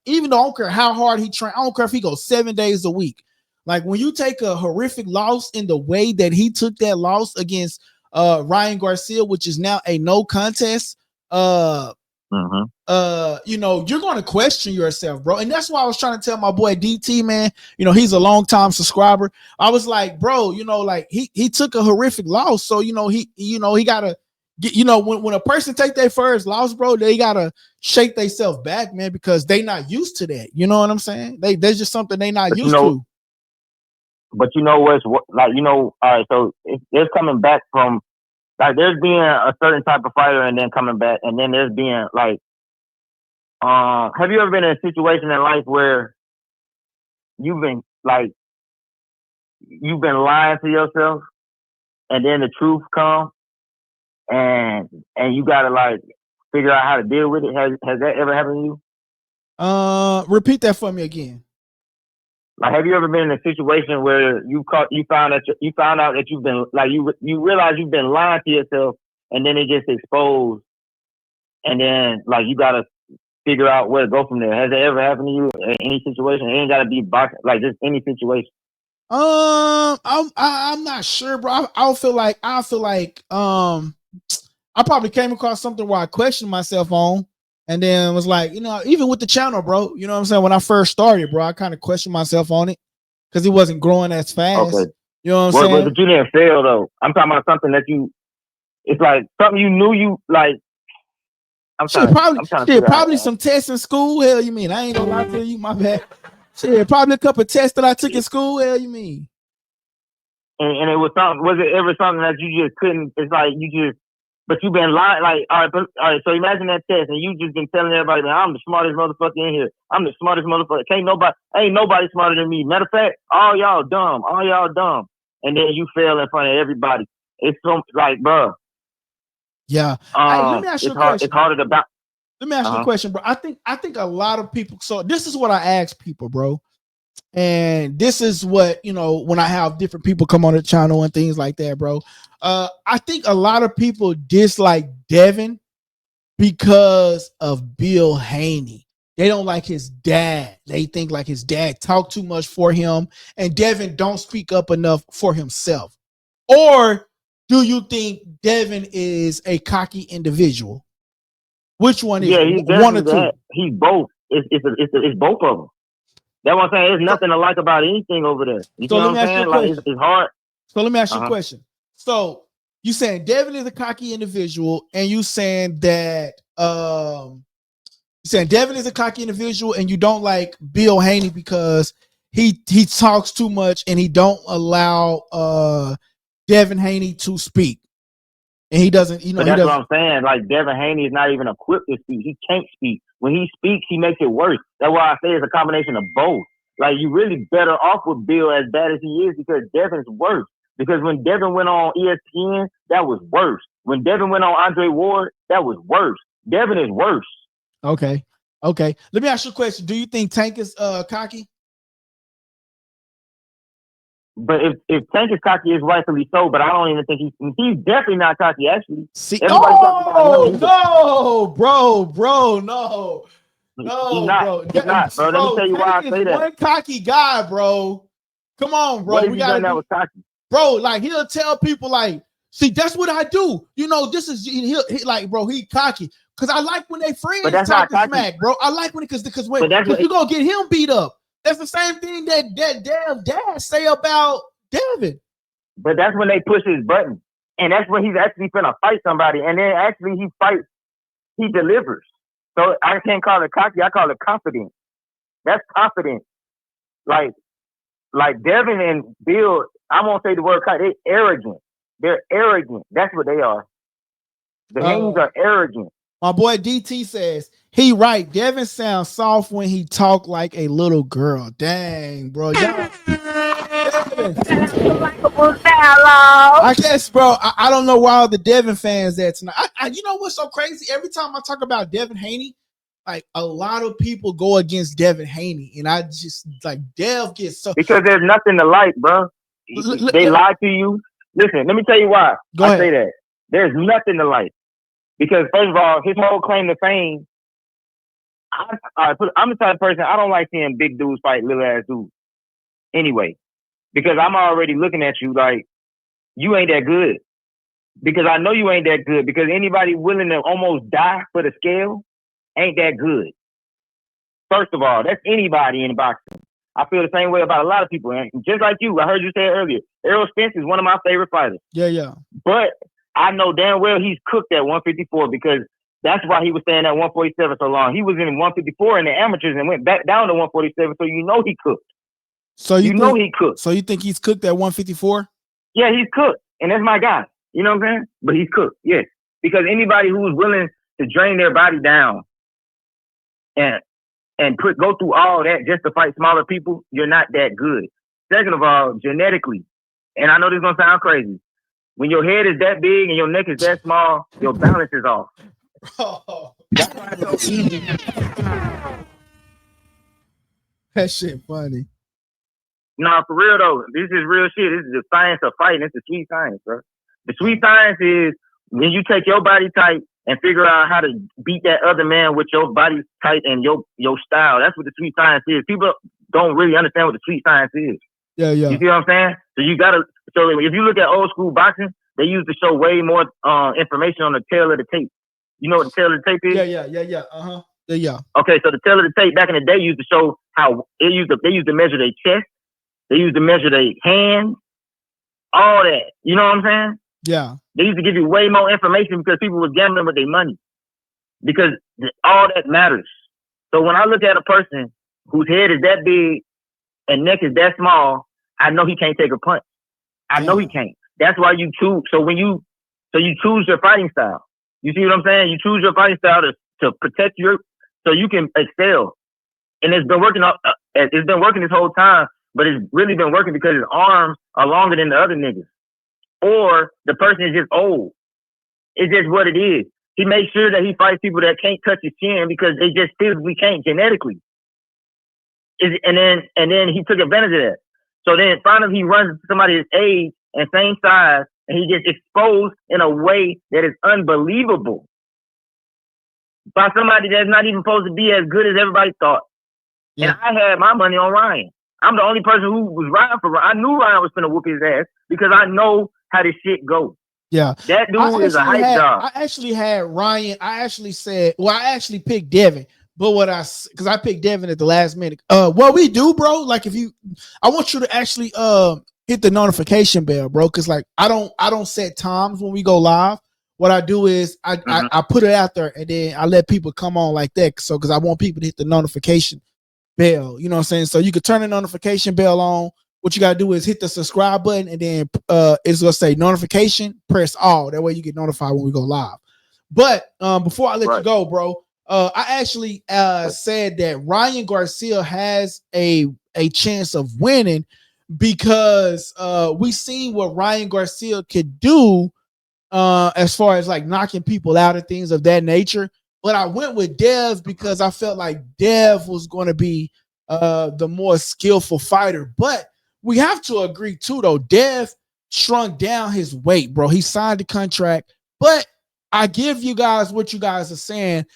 even though I don't care how hard he train, I don't care if he goes 7 days a week. Like when you take a horrific loss in the way that he took that loss against Ryan Garcia, which is now a no contest. You're going to question yourself, bro. And that's why I was trying to tell my boy DT, man, he's a long time subscriber. I was like, bro, like he took a horrific loss. So, he gotta get, when a person take their first loss, bro, they gotta shake themselves back, man, because they not used to that. You know what I'm saying? There's just something they not used to. But all right, so it's coming back from like there's being a certain type of fighter and then coming back, and then there's being like, have you ever been in a situation in life where you've been lying to yourself, and then the truth comes, and you gotta like figure out how to deal with it? Has that ever happened to you? Repeat that for me again. Like, have you ever been in a situation where you found out that you've been like you realize you've been lying to yourself, and then it gets exposed, and then like you gotta figure out where to go from there? Has that ever happened to you in any situation? It ain't gotta be boxing, like just any situation. I'm not sure, bro. I feel like I probably came across something where I questioned myself on, and then was like, even with the channel, bro, you know what I'm saying? When I first started, bro, I kind of questioned myself on it because it wasn't growing as fast. Okay. You know what I'm saying? But you didn't fail though. I'm talking about something that it's like something you knew you like. Probably some tests in school. Hell, you mean? I ain't gonna lie to you, my bad. Shit, probably a couple of tests that I took in school. Hell, you mean? And it was something. Was it ever something that you just couldn't? It's like but you've been lying. Like, all right. So imagine that test, and you just been telling everybody, man, I'm the smartest motherfucker in here. I'm the smartest motherfucker. Ain't nobody smarter than me. Matter of fact, all y'all dumb. And then you fail in front of everybody. It's so like, bro. Yeah. Let me ask you a question. It's harder to bounce. Let me ask you a question, bro. I think a lot of people. So this is what I ask people, bro. And this is what, when I have different people come on the channel and things like that, bro. I think a lot of people dislike Devin because of Bill Haney. They don't like his dad. They think like his dad talked too much for him, and Devin don't speak up enough for himself. Or do you think Devin is a cocky individual? Which one is he's one or two? That. He's both. It's both of them. That's what I'm saying. There's nothing to like about anything over there. You know what I'm saying? Like it's hard. So let me ask you a question. So you saying Devin is a cocky individual, and you saying that Devin is a cocky individual, and you don't like Bill Haney because he talks too much and he don't allow Devin Haney to speak. And he doesn't, But that's what I'm saying. Like Devin Haney is not even equipped to speak. He can't speak. When he speaks, he makes it worse. That's why I say it's a combination of both. Like you really better off with Bill as bad as he is because Devin's worse. Because when Devin went on ESPN, that was worse. When Devin went on Andre Ward, that was worse. Devin is worse. Okay. Let me ask you a question. Do you think Tank is cocky? But if Tank is cocky, it's rightfully so. But I don't even think he's definitely not cocky. Actually, no, bro, no, he's not, bro. Let me tell you why I say that. One cocky guy, bro. Come on, bro. We got that was cocky, bro. Like he'll tell people, like, see, that's what I do. This is he like, bro. He cocky because I like when they friends talking smack, bro. I like when because you gonna get him beat up. That's the same thing that damn dad say about Devin. But that's when they push his button. And that's when he's actually finna fight somebody. And then actually he fights, he delivers. So I can't call it cocky, I call it confident. That's confident. Like Devin and Bill, I won't say the word cocky, they're arrogant. They're arrogant. That's what they are. The Haneys are arrogant. My boy DT says, he right. Devin sounds soft when he talk like a little girl. Dang, bro. I guess, bro, I don't know why all the Devin fans there tonight. You know what's so crazy? Every time I talk about Devin Haney, like a lot of people go against Devin Haney, and I just like Dev gets so because there's nothing to like, bro. They lie to you. Listen, let me tell you why I say that. There's nothing to like. Because first of all, his whole claim to fame, I'm the type of person, I don't like seeing big dudes fight little ass dudes. Anyway, because I'm already looking at you like, you ain't that good. Because I know you ain't that good. Because anybody willing to almost die for the scale ain't that good. First of all, that's anybody in boxing. I feel the same way about a lot of people. And just like you, I heard you say it earlier, Errol Spence is one of my favorite fighters. Yeah. But I know damn well he's cooked at 154 because that's why he was staying at 147 so long. He was in 154 in the amateurs and went back down to 147, so you know he cooked. So you know he cooked. So you think he's cooked at 154? Yeah, he's cooked, and that's my guy. You know what I'm saying? But he's cooked, yes. Because anybody who's willing to drain their body down and go through all that just to fight smaller people, you're not that good. Second of all, genetically, and I know this is gonna sound crazy, when your head is that big and your neck is that small, your balance is off. That's why it's so easy. That shit funny. Nah, for real though, this is real shit. This is the science of fighting. It's the sweet science, bro. The sweet science is when you take your body type and figure out how to beat that other man with your body type and your style. That's what the sweet science is. People don't really understand what the sweet science is. Yeah. You see what I'm saying? So you gotta. So if you look at old school boxing, they used to show way more information on the tail of the tape. You know what the tail of the tape is? Yeah. Yeah. Okay, so the tail of the tape back in the day used to show how they used to measure their chest. They used to measure their hands, all that. You know what I'm saying? Yeah. They used to give you way more information because people were gambling with their money. Because all that matters. So when I look at a person whose head is that big and neck is that small, I know he can't take a punch. I know he can't. That's why you choose. So you choose your fighting style. You see what I'm saying? You choose your fighting style to protect so you can excel. And it's been working. It's been working this whole time. But it's really been working because his arms are longer than the other niggas. Or the person is just old. It's just what it is. He makes sure that he fights people that can't touch his chin because they just physically can't genetically. And then he took advantage of that. So then finally he runs into somebody his age and same size, and he gets exposed in a way that is unbelievable. By somebody that's not even supposed to be as good as everybody thought. Yeah. And I had my money on Ryan. I'm the only person who was riding for Ryan. I knew Ryan was gonna whoop his ass because I know how this shit goes. Yeah. That dude is a hype job. I actually had Ryan. I actually picked Devin. But because I picked Devin at the last minute. What we do, bro, like I want you to actually hit the notification bell, bro. Cause like I don't set times when we go live. What I do is I put it out there and then I let people come on like that. So cause I want people to hit the notification bell, you know what I'm saying? So you can turn the notification bell on. What you gotta do is hit the subscribe button and then it's gonna say notification, press all. That way you get notified when we go live. But before I let you go, bro, I actually said that Ryan Garcia has a chance of winning because we seen what Ryan Garcia could do as far as like knocking people out and things of that nature. But I went with Dev because I felt like Dev was going to be the more skillful fighter. But we have to agree too, though. Dev shrunk down his weight, bro. He signed the contract. But I give you guys what you guys are saying.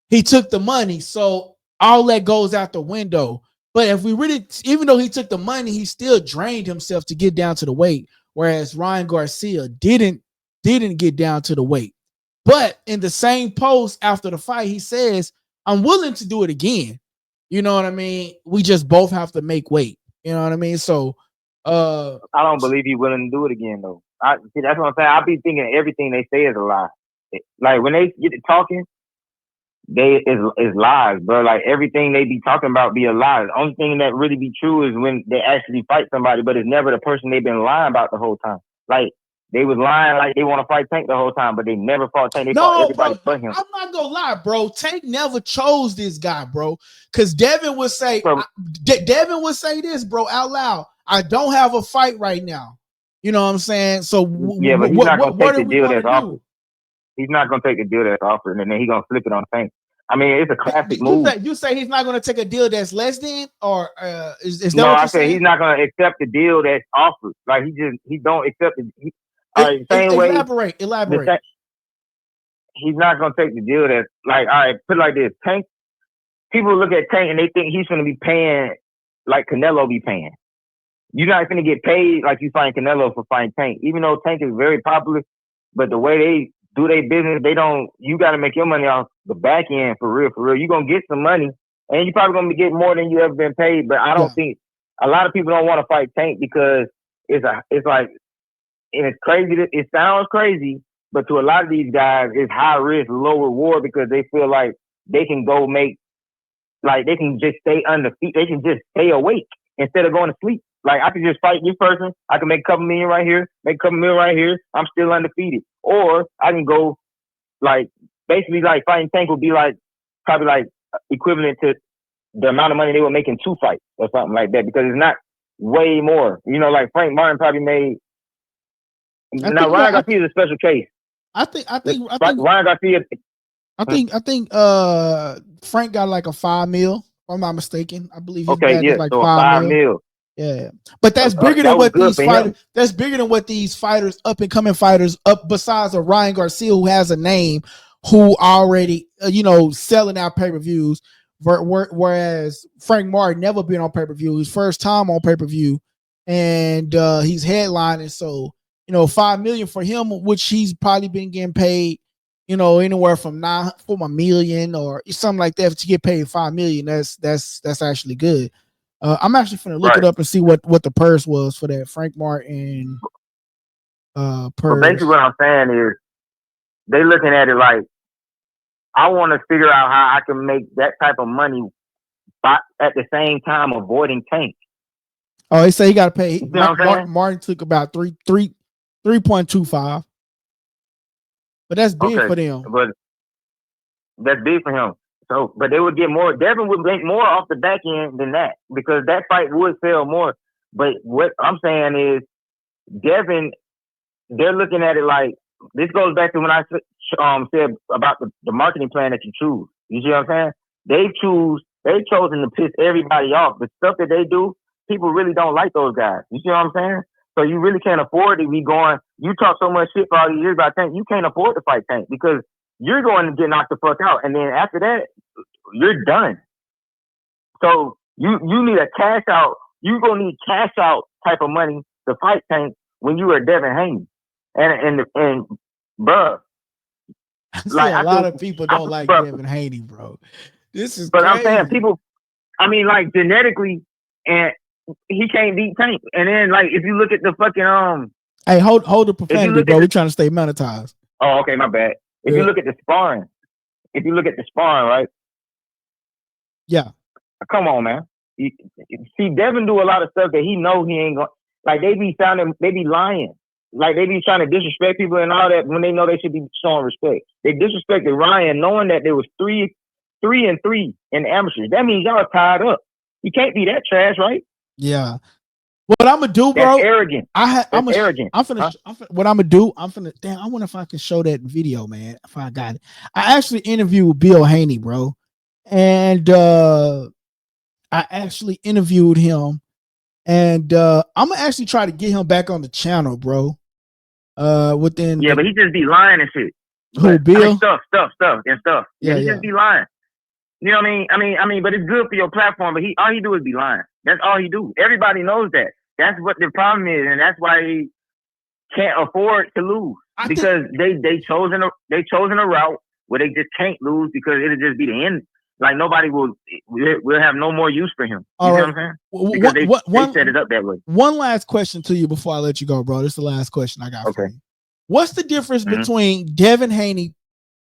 He took the money, so all that goes out the window. But if we really, even though he took the money, he still drained himself to get down to the weight. Whereas Ryan Garcia didn't get down to the weight. But in the same post after the fight, he says, I'm willing to do it again. You know what I mean? We just both have to make weight. You know what I mean? So I don't believe he's willing to do it again, though. See, that's what I'm saying. I be thinking everything they say is a lie. Like when they get to talking, is lies, bro. Like everything they be talking about be a lie. The only thing that really be true is when they actually fight somebody, but it's never the person they've been lying about the whole time. Like they was lying like they want to fight Tank the whole time, but they never fought Tank. They fought everybody but him. I'm not gonna lie, bro. Tank never chose this guy, bro. Because Devin would say, Devin would say this, bro, out loud. I don't have a fight right now. You know what I'm saying? So yeah, but he's not gonna take the deal that's offered. He's not gonna take the deal that's offered, and then he's gonna flip it on Tank. I mean, it's a classic move. You say he's not gonna take a deal that's less than, or is that no? What I say he's not gonna accept the deal that's offered. Like he don't accept it. Elaborate. He's not gonna take the deal that's like, all right, put it like this. Tank. People look at Tank and they think he's gonna be paying like Canelo be paying. You're not gonna get paid like you find Canelo for fighting Tank, even though Tank is very popular. But the way they do their business, you got to make your money off the back end for real. You're going to get some money and you're probably going to get more than you ever been paid. But I don't think a lot of people don't want to fight Tank because it's like, and it's crazy. It sounds crazy, but to a lot of these guys, it's high risk, low reward because they feel like they can they can just stay undefeated. They can just stay awake instead of going to sleep. Like I could just fight this person. I can make a couple million right here, make a couple million right here. I'm still undefeated. Or I can go like basically like fighting Tank would be like probably like equivalent to the amount of money they were making 2 fights or something like that, because it's not way more. You know, like Frank Martin probably made. Now Ryan Garcia is a special case. I think Ryan Garcia. I think Frank got like a $5 million, if I'm not mistaken. I believe his Okay, bag yeah, is like so $5 million. $5 Yeah, but that's bigger than what these fighters. That's bigger than what these fighters, up and coming fighters, up besides a Ryan Garcia who has a name, who already selling out pay-per-views. Whereas Frank Martin never been on pay-per-view, his first time on pay-per-view, and he's headlining. So $5 million for him, which he's probably been getting paid, anywhere from $9 million or something like that to get paid $5 million. That's actually good. I'm actually finna look it up and see what the purse was for that Frank Martin purse. But basically what I'm saying is they looking at it like, I want to figure out how I can make that type of money by, at the same time, avoiding Tank. Oh, they say he got to pay. You know Martin took about 3.25, but that's big for them. But that's big for him. So, but they would get more. Devin would make more off the back end than that, because that fight would sell more. But what I'm saying is, Devin, they're looking at it like, this goes back to when I said about the marketing plan that you choose. You see what I'm saying? They've chosen to piss everybody off. The stuff that they do, people really don't like those guys. You see what I'm saying? So you really can't afford to be going, you talk so much shit for all these years about Tank, you can't afford to fight Tank, because you're going to get knocked the fuck out. And then after that, you're done. So you need a cash out. You're going to need cash out type of money to fight Tank when you are Devin Haney. And bruh, like a lot of people don't like Devin Haney, bro. This is crazy. I'm saying people, I mean, like genetically, and he can't beat Tank. And then like if you look at the fucking hey, hold the profanity, bro. We're trying to stay monetized. Oh, okay, my bad. If you look at the sparring, right? Yeah. Come on, man. See, Devin do a lot of stuff that he know he ain't going. Like they be lying. Like they be trying to disrespect people and all that when they know they should be showing respect. They disrespected Ryan knowing that there was 3-3 in the amateurs. That means y'all are tied up. You can't be that trash, right? Yeah. What I'm gonna do, bro? That's arrogant. I'm arrogant. What I'm gonna do? Damn. I wonder if I can show that video, man. If I got it, I actually interviewed Bill Haney, bro, and I actually interviewed him, and I'm gonna actually try to get him back on the channel, bro. But he just be lying and shit. Who, Bill? Stuff and stuff. Yeah, he just be lying. You know what I mean, but it's good for your platform. But all he do is be lying. That's all he do. Everybody knows that. That's what the problem is, and that's why he can't afford to lose, because they chosen a route where they just can't lose, because it'll just be the end. Like nobody will have no more use for him. You know what I'm saying? Because they set it up that way. One last question to you before I let you go, bro. This is the last question I got for you. What's the difference between Devin Haney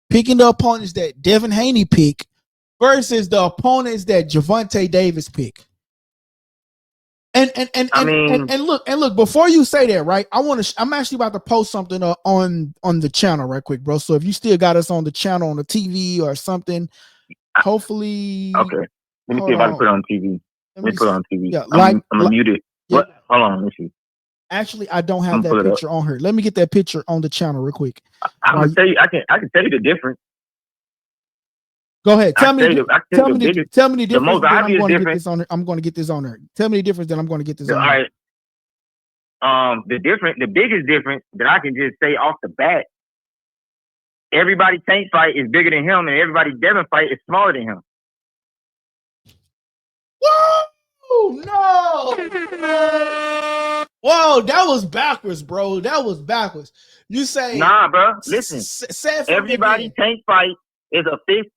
picking the opponents that Devin Haney pick versus the opponents that Gervonta Davis pick? And look, before you say that, right? I'm actually about to post something on the channel right quick, bro. So if you still got us on the channel on the TV or something, hopefully. Okay. Let me see if I can put it on TV. Let me put it on TV. Yeah, I'm gonna mute it. Yeah. What? Hold on, let me see. Actually, I don't have that picture on her. Let me get that picture on the channel real quick. I'm gonna tell you. I can tell you the difference. Go ahead. Tell me the difference. The most obvious difference. I'm going to get this on there. Tell me the difference. Then I'm going to get this on. All right. The biggest difference that I can just say off the bat, everybody Tank fight is bigger than him, and everybody Devin fight is smaller than him. Whoa! No! Whoa! That was backwards, bro. That was backwards. You say nah, bro. Listen, everybody Tank fight is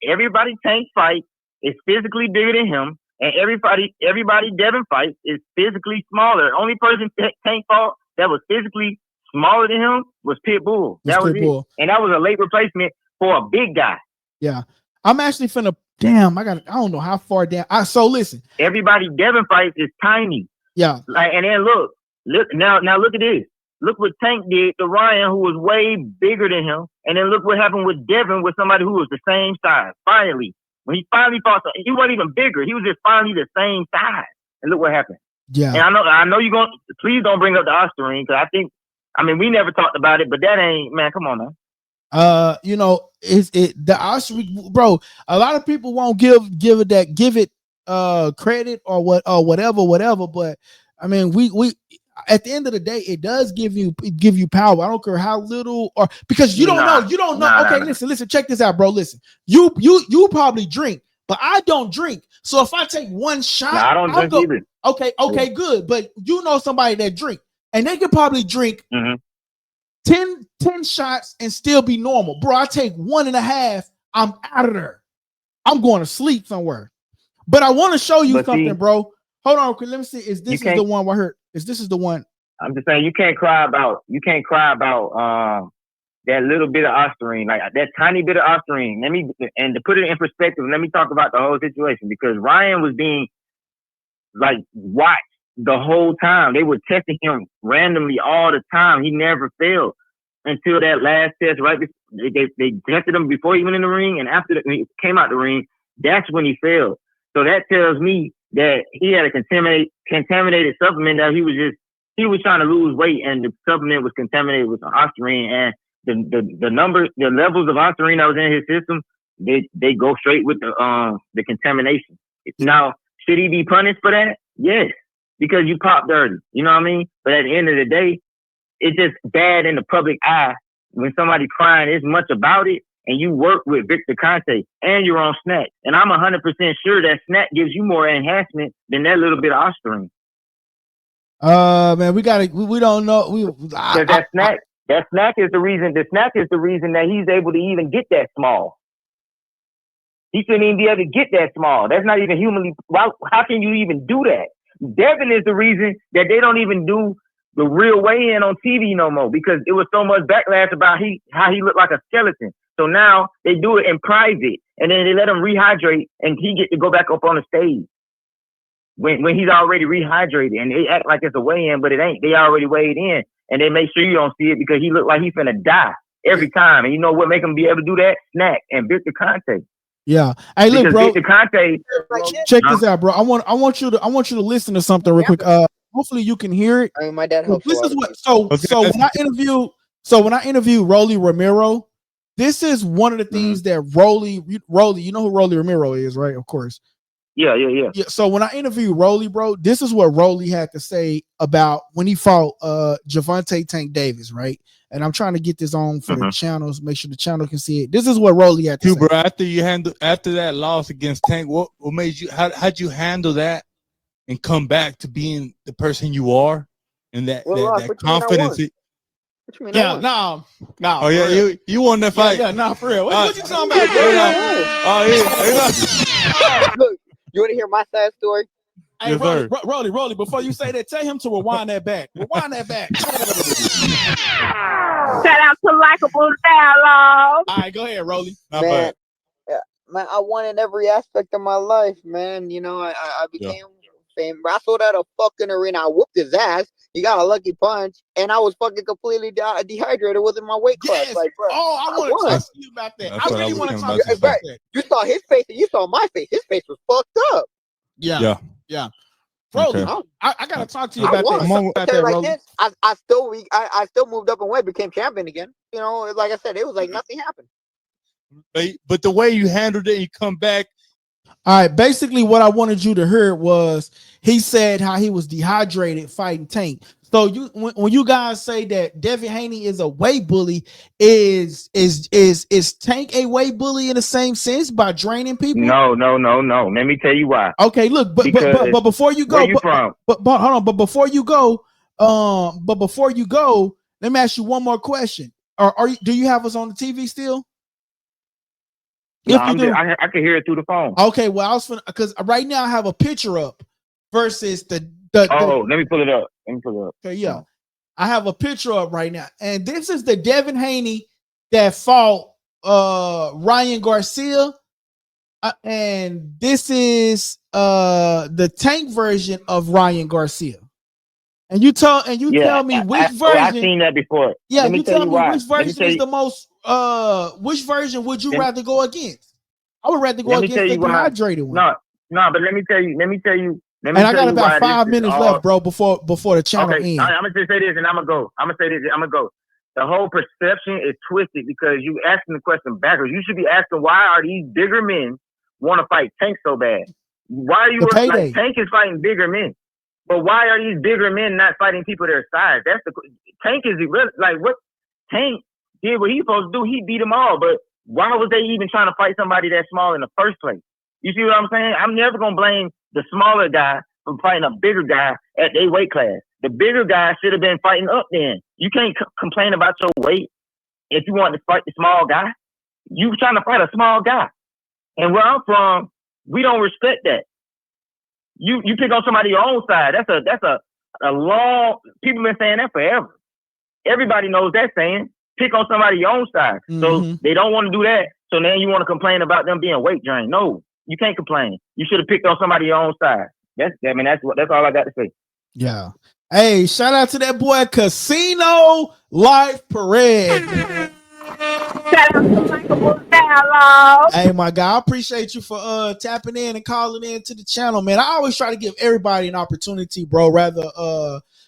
everybody Tank fight is physically bigger than him, and everybody Devin fight is physically smaller. The only person Tank fought that was physically smaller than him was Pitbull. That was it. And that was a late replacement for a big guy. Yeah. I'm actually finna I don't know how far down. So listen. Everybody Devin fights is tiny. Yeah. Like, and then look now look at this. Look what Tank did to Ryan, who was way bigger than him, and then look what happened with Devin, with somebody who was the same size. Finally, when he finally fought, he wasn't even bigger. He was just finally the same size. And look what happened. Yeah. And I know you're going. Please don't bring up the Osterine, because I mean, we never talked about it, but that ain't, man. Come on, man. You know, the Osterine, bro. A lot of people won't give it credit or whatever. But I mean, we at the end of the day, it does give you power. I don't care how little, or because you don't know. Okay, listen, check this out, bro. Listen, you probably drink, but I don't drink. So if I take one shot, I don't drink either. Okay, good. But you know somebody that drink, and they could probably drink 10 shots and still be normal. Bro, I take 1.5, I'm out of there. I'm going to sleep somewhere. But I want to show you something, bro. Hold on, let me see. Is this the one I heard? Is the one? I'm just saying, you can't cry about that little bit of Osterine, like that tiny bit of Osterine. And to put it in perspective, let me talk about the whole situation, because Ryan was being like watched the whole time. They were testing him randomly all the time. He never failed until that last test. Right, they tested him before he went in the ring, and after he came out the ring, that's when he failed. So that tells me that he had a contaminated supplement, that he was trying to lose weight, and the supplement was contaminated with Osterine, and the levels of Osterine that was in his system, they go straight with the contamination. Now, should he be punished for that? Yes, because you pop dirty. You know what I mean? But at the end of the day, it's just bad in the public eye when somebody crying this much about it, and you work with Victor Conte and you're on snack. And I'm 100% sure that snack gives you more enhancement than that little bit of Osterine. Man, we don't know. That snack is the reason. The snack is the reason that he's able to even get that small. He shouldn't even be able to get that small. That's not even humanly. How can you even do that? Devin is the reason that they don't even do the real weigh-in on TV no more, because it was so much backlash about how he looked like a skeleton. So now they do it in private, and then they let him rehydrate, and he get to go back up on the stage when he's already rehydrated, and they act like it's a weigh-in, but it ain't. They already weighed in, and they make sure you don't see it, because he looked like he's finna die every time. And you know what make him be able to do that? Snack and Victor Conte. Yeah. Hey, look, bro. Victor Conte. Check this out, bro. I want you to listen to something real quick. Hopefully you can hear it. I mean, my dad helps. This is what. So when I interview Rolly Romero, this is one of the things that Rolly, you know who Rolly Romero is, right? Of course. Yeah. So when I interviewed Rolly, bro, this is what Rolly had to say about when he fought Gervonta Tank Davis, right? And I'm trying to get this on for the channels, make sure the channel can see it. This is what Rolly had to say. Bro, after that loss against Tank, what made you? How'd you handle that and come back to being the person you are, and that confidence? No. Oh yeah, you won that fight. Yeah, for real. What you talking about? Look, you want to hear my sad story? Hey, Rolly, before you say that, tell him to rewind that back. Shout out to Likeable Dialogue. All right, go ahead, Rolly. Man, I won in every aspect of my life, man. You know, I became famous. I sold out a fucking arena. I whooped his ass. He got a lucky punch, and I was fucking completely dehydrated. It wasn't my weight class. Yes. Like, bro, I want to talk to you about that. I really want to talk to you about that. You saw his face, and you saw my face. His face was fucked up. Yeah. Rolly, Okay. I gotta talk to you about that. Rolly. I still moved up and went, became champion again. You know, like I said, it was like nothing happened. But the way you handled it, you come back. All right, basically what I wanted you to hear was he said how he was dehydrated fighting Tank. So when you guys say that Devin Haney is a weight bully, is Tank a weight bully in the same sense by draining people? No. Let me tell you why. Okay, look, but before you go, where you from? But hold on, but before you go, let me ask you one more question. Do you have us on the TV still? No, I can hear it through the phone. Okay, well, because right now I have a picture up versus the let me pull it up. Okay, yeah. I have a picture up right now. And this is the Devin Haney that fought Ryan Garcia. And this is the Tank version of Ryan Garcia. And you tell me which version. I've seen that before. Yeah, Let me you tell tell me why. which version is the most. Which version would you rather go against? I would rather go against the dehydrated one. No, but let me tell you. And I got about 5 minutes left, bro, before the channel ends. I'm gonna just say this, and I'm gonna go. The whole perception is twisted because you asking the question backwards. You should be asking, why are these bigger men want to fight Tank so bad? Why are you like Tank is fighting bigger men? But why are these bigger men not fighting people their size? That's the Tank is like what Tank did what he's supposed to do. He beat them all, but why was they even trying to fight somebody that small in the first place? You see what I'm saying? I'm never gonna blame the smaller guy for fighting a bigger guy at their weight class. The bigger guy should have been fighting up then. You can't complain about your weight if you want to fight the small guy. You trying to fight a small guy. And where I'm from, we don't respect that. You pick on somebody your own side. That's a long, people been saying that forever. Everybody knows that saying. Pick on somebody your own side. So they don't want to do that. So then you want to complain about them being weight drained. No, you can't complain. You should have picked on somebody your own side. That's all I got to say. Yeah. Hey, shout out to that boy Casino Life Perez. Shout out to Michael Download. Hey, my guy, I appreciate you for tapping in and calling in to the channel, man. I always try to give everybody an opportunity, bro. Rather,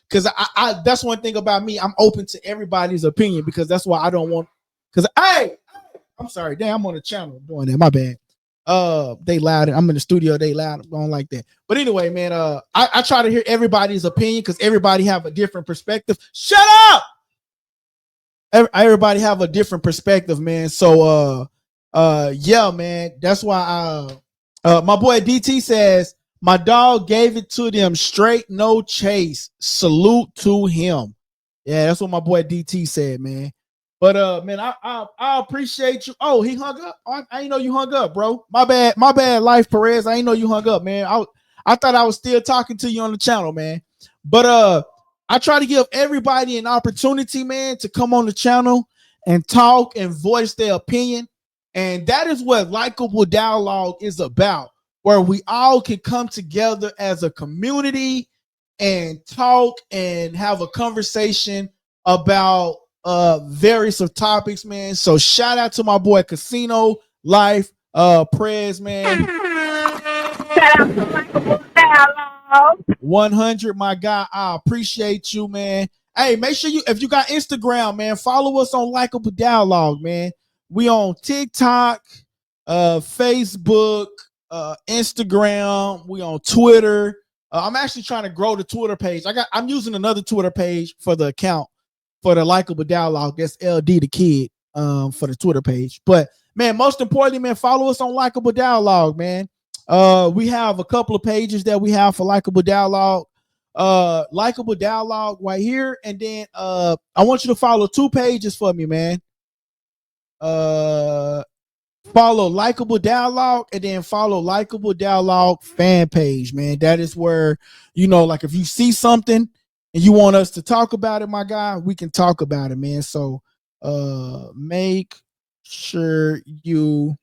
because I that's one thing about me. I'm open to everybody's opinion because that's why I don't want. Because I'm sorry, damn, I'm on the channel doing that. My bad. They loud. I'm in the studio. They loud. I'm going like that. But anyway, man, I try to hear everybody's opinion because everybody have a different perspective. Shut up. Everybody have a different perspective, man. So, yeah, man. That's why my boy DT says my dog gave it to them straight, no chase. Salute to him. Yeah, that's what my boy DT said, man. But man, I appreciate you. Oh, he hung up. I didn't know you hung up, bro. My bad, Life Perez. I didn't know you hung up, man. I thought I was still talking to you on the channel, man. But I try to give everybody an opportunity, man, to come on the channel and talk and voice their opinion. And that is what Likeable Dialogue is about, where we all can come together as a community and talk and have a conversation about various of topics, man. So shout out to my boy Casino Life Perez, man. Shout out to Michael Download. 100, my guy. I appreciate you, man. Hey, make sure if you got Instagram, man, follow us on Likeable Dialogue, man. We on TikTok, Facebook, Instagram. We on Twitter. I'm actually trying to grow the Twitter page. I'm using another Twitter page for the account for the Likeable Dialogue. That's LD the Kid for the Twitter page. But man, most importantly, man, follow us on Likeable Dialogue, man. We have a couple of pages that we have for Likeable Dialogue. Likeable Dialogue right here. And then I want you to follow 2 pages for me, man. Follow Likeable Dialogue and then follow Likeable Dialogue fan page, man. That is where, like if you see something and you want us to talk about it, my guy, we can talk about it, man. So make sure you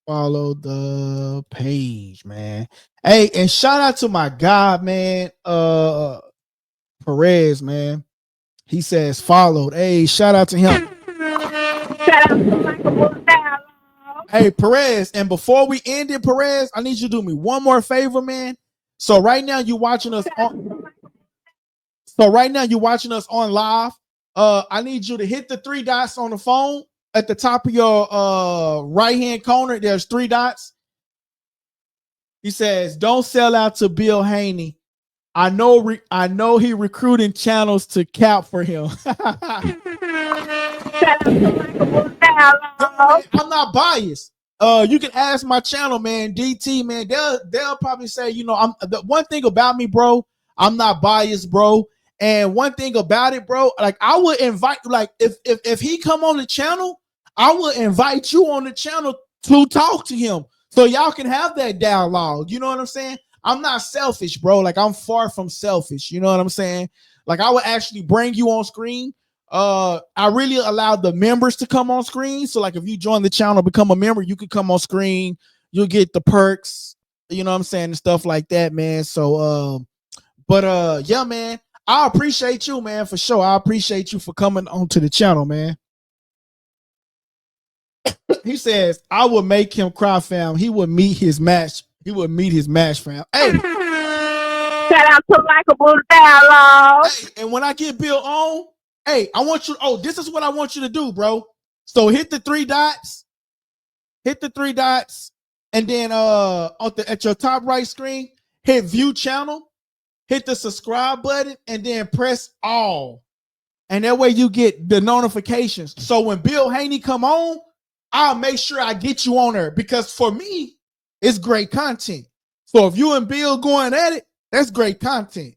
follow the page, man. Hey, and shout out to my guy, man, Perez, man. He says followed. Hey, shout out to him. Shout out to Michael Download. Hey, Perez, and before we end it, Perez, I need you to do me one more favor, man. So right now you're watching us on live. I need you to hit the 3 dots on the phone at the top of your right hand corner. There's 3 dots. He says, "Don't sell out to Bill Haney. I know he recruiting channels to cap for him." I'm not biased. You can ask my channel, man, DT, man. They'll probably say, I'm the one thing about me, bro. I'm not biased, bro. And one thing about it, bro, like I would invite, like if he come on the channel, I would invite you on the channel to talk to him, so y'all can have that dialogue. You know what I'm saying? I'm not selfish, bro. Like I'm far from selfish. You know what I'm saying? Like I would actually bring you on screen. I really allowed the members to come on screen. So like if you join the channel, become a member, you can come on screen. You'll get the perks. You know what I'm saying? And stuff like that, man. So But yeah, man, I appreciate you, man, for sure. I appreciate you for coming onto the channel, man. He says, I would make him cry, fam. He would meet his match. He would meet his match, fam. Hey. Shout out to Michael Dialogue. Hey, and when I get Bill on, hey, I want you, this is what I want you to do, bro. So hit the 3 dots. Hit the 3 dots. And then at your top right screen, hit view channel. Hit the subscribe button and then press all. And that way you get the notifications. So when Bill Haney come on, I'll make sure I get you on there because for me, it's great content. So if you and Bill going at it, that's great content.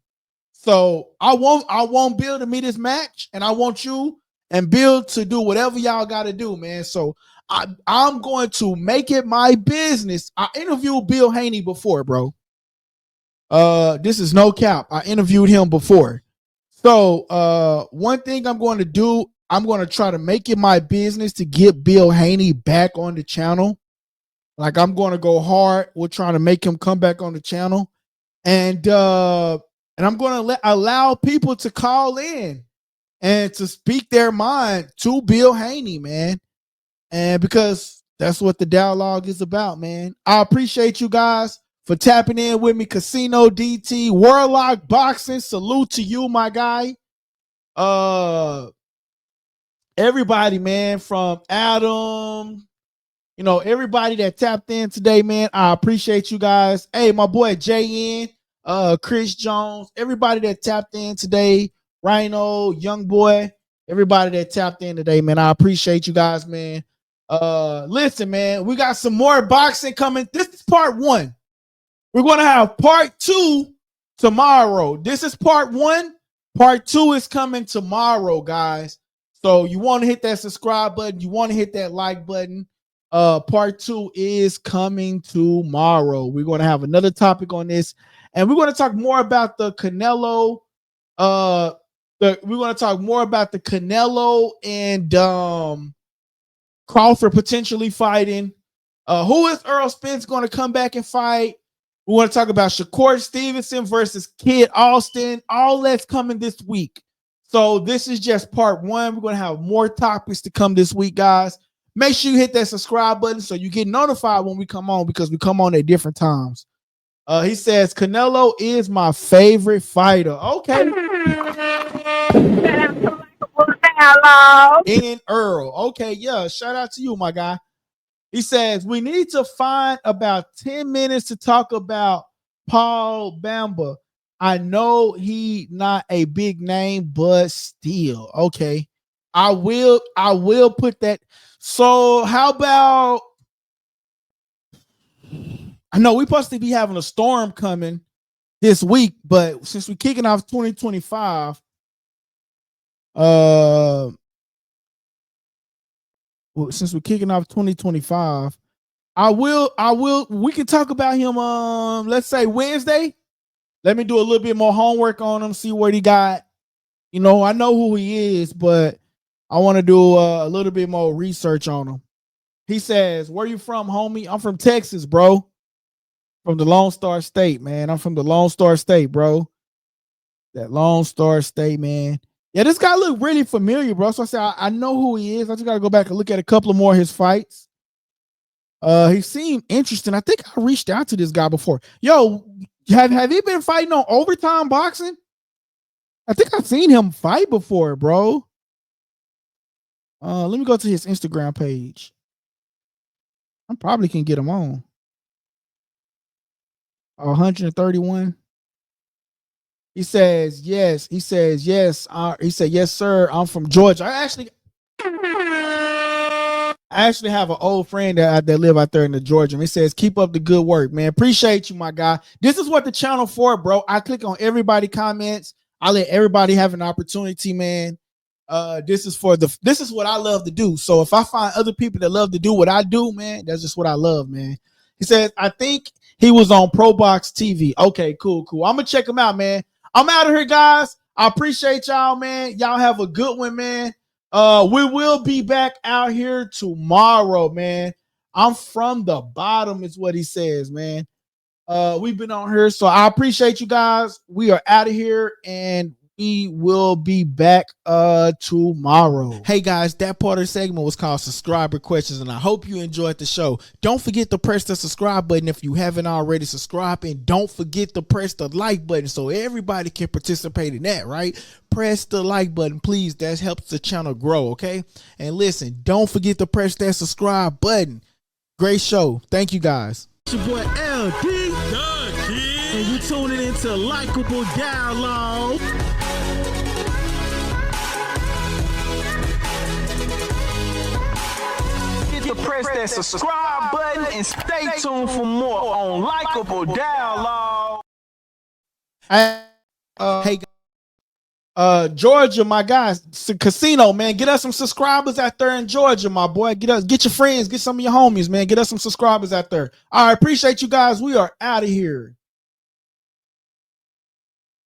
So I want Bill to meet his match, and I want you and Bill to do whatever y'all got to do, man. So I'm going to make it my business. I interviewed Bill Haney before, bro. This is no cap. I interviewed him before. So one thing I'm going to do, I'm going to try to make it my business to get Bill Haney back on the channel. Like I'm going to go hard. We're trying to make him come back on the channel. And I'm going to allow people to call in and to speak their mind to Bill Haney, man. And because that's what the dialogue is about, man. I appreciate you guys for tapping in with me. Casino DT, Warlock Boxing, salute to you, my guy. Everybody, man, from Adam, everybody that tapped in today, man. I appreciate you guys. Hey, my boy JN, Chris Jones, everybody that tapped in today, Rhino, Young Boy, everybody that tapped in today, man. I appreciate you guys, man. Listen, man, we got some more boxing coming. This is part 1. We're going to have part 2 tomorrow. This is part 1. Part 2 is coming tomorrow, guys. So you want to hit that subscribe button. You want to hit that like button. Part 2 is coming tomorrow. We're going to have another topic on this. And we're going to talk more about the Canelo. We're going to talk more about the Canelo and Crawford potentially fighting. Who is Earl Spence going to come back and fight? We want to talk about Shakur Stevenson versus Kid Austin. All that's coming this week. So this is just part 1. We're going to have more topics to come this week, guys. Make sure you hit that subscribe button so you get notified when we come on because we come on at different times. He says, Canelo is my favorite fighter. Okay. In Earl. Okay, yeah. Shout out to you, my guy. He says, we need to find about 10 minutes to talk about Paul Bamba. I know he not a big name, but still. Okay. I will put that. So how about, I know we're supposed to be having a storm coming this week, but since we're kicking off 2025, since we're kicking off 2025, we can talk about him let's say Wednesday. Let me do a little bit more homework on him, see what he got. I know who he is, but I want to do a little bit more research on him. He says, where you from, homie? I'm from Texas, bro. From the Lone Star State, man. I'm from the Lone Star State, bro. That Lone Star State, man. Yeah, this guy looked really familiar, bro. So I said, I know who he is. I just got to go back and look at a couple of more of his fights. He seemed interesting. I think I reached out to this guy before. Yo, have you been fighting on Overtime Boxing? I think I've seen him fight before, bro. Let me go to his Instagram page. I probably can get him on. 131. He says, yes. He says, yes. He said, yes, sir. I'm from Georgia. I actually have an old friend that live out there in the Georgia. He says, keep up the good work, man. Appreciate you, my guy. This is what the channel for, bro. I click on everybody comments. I let everybody have an opportunity, man. This is what I love to do. So if I find other people that love to do what I do, man, that's just what I love, man. He says, I think he was on Pro Box TV. Okay, cool. I'm gonna check him out, man. I'm out of here, guys. I appreciate y'all, man. Y'all have a good one, man. We will be back out here tomorrow, man. I'm from the bottom, is what he says, man. We've been on here, so I appreciate you guys. We are out of here, and we will be back tomorrow. Hey guys, that part of the segment was called subscriber questions, and I hope you enjoyed the show. Don't forget to press the subscribe button if you haven't already subscribed, and don't forget to press the like button so everybody can participate in that, right? Press the like button, please. That helps the channel grow, okay? And listen, don't forget to press that subscribe button. Great show. Thank you guys. It's your boy LD, and you tuning into Likeable Dialogue. To press that subscribe button and stay tuned for more on Likeable Dialogue. Hey, Georgia, my guys, casino, man, get us some subscribers out there in Georgia, my boy. Get your friends, get some of your homies, man. Get us some subscribers out there. All right, appreciate you guys. We are out of here.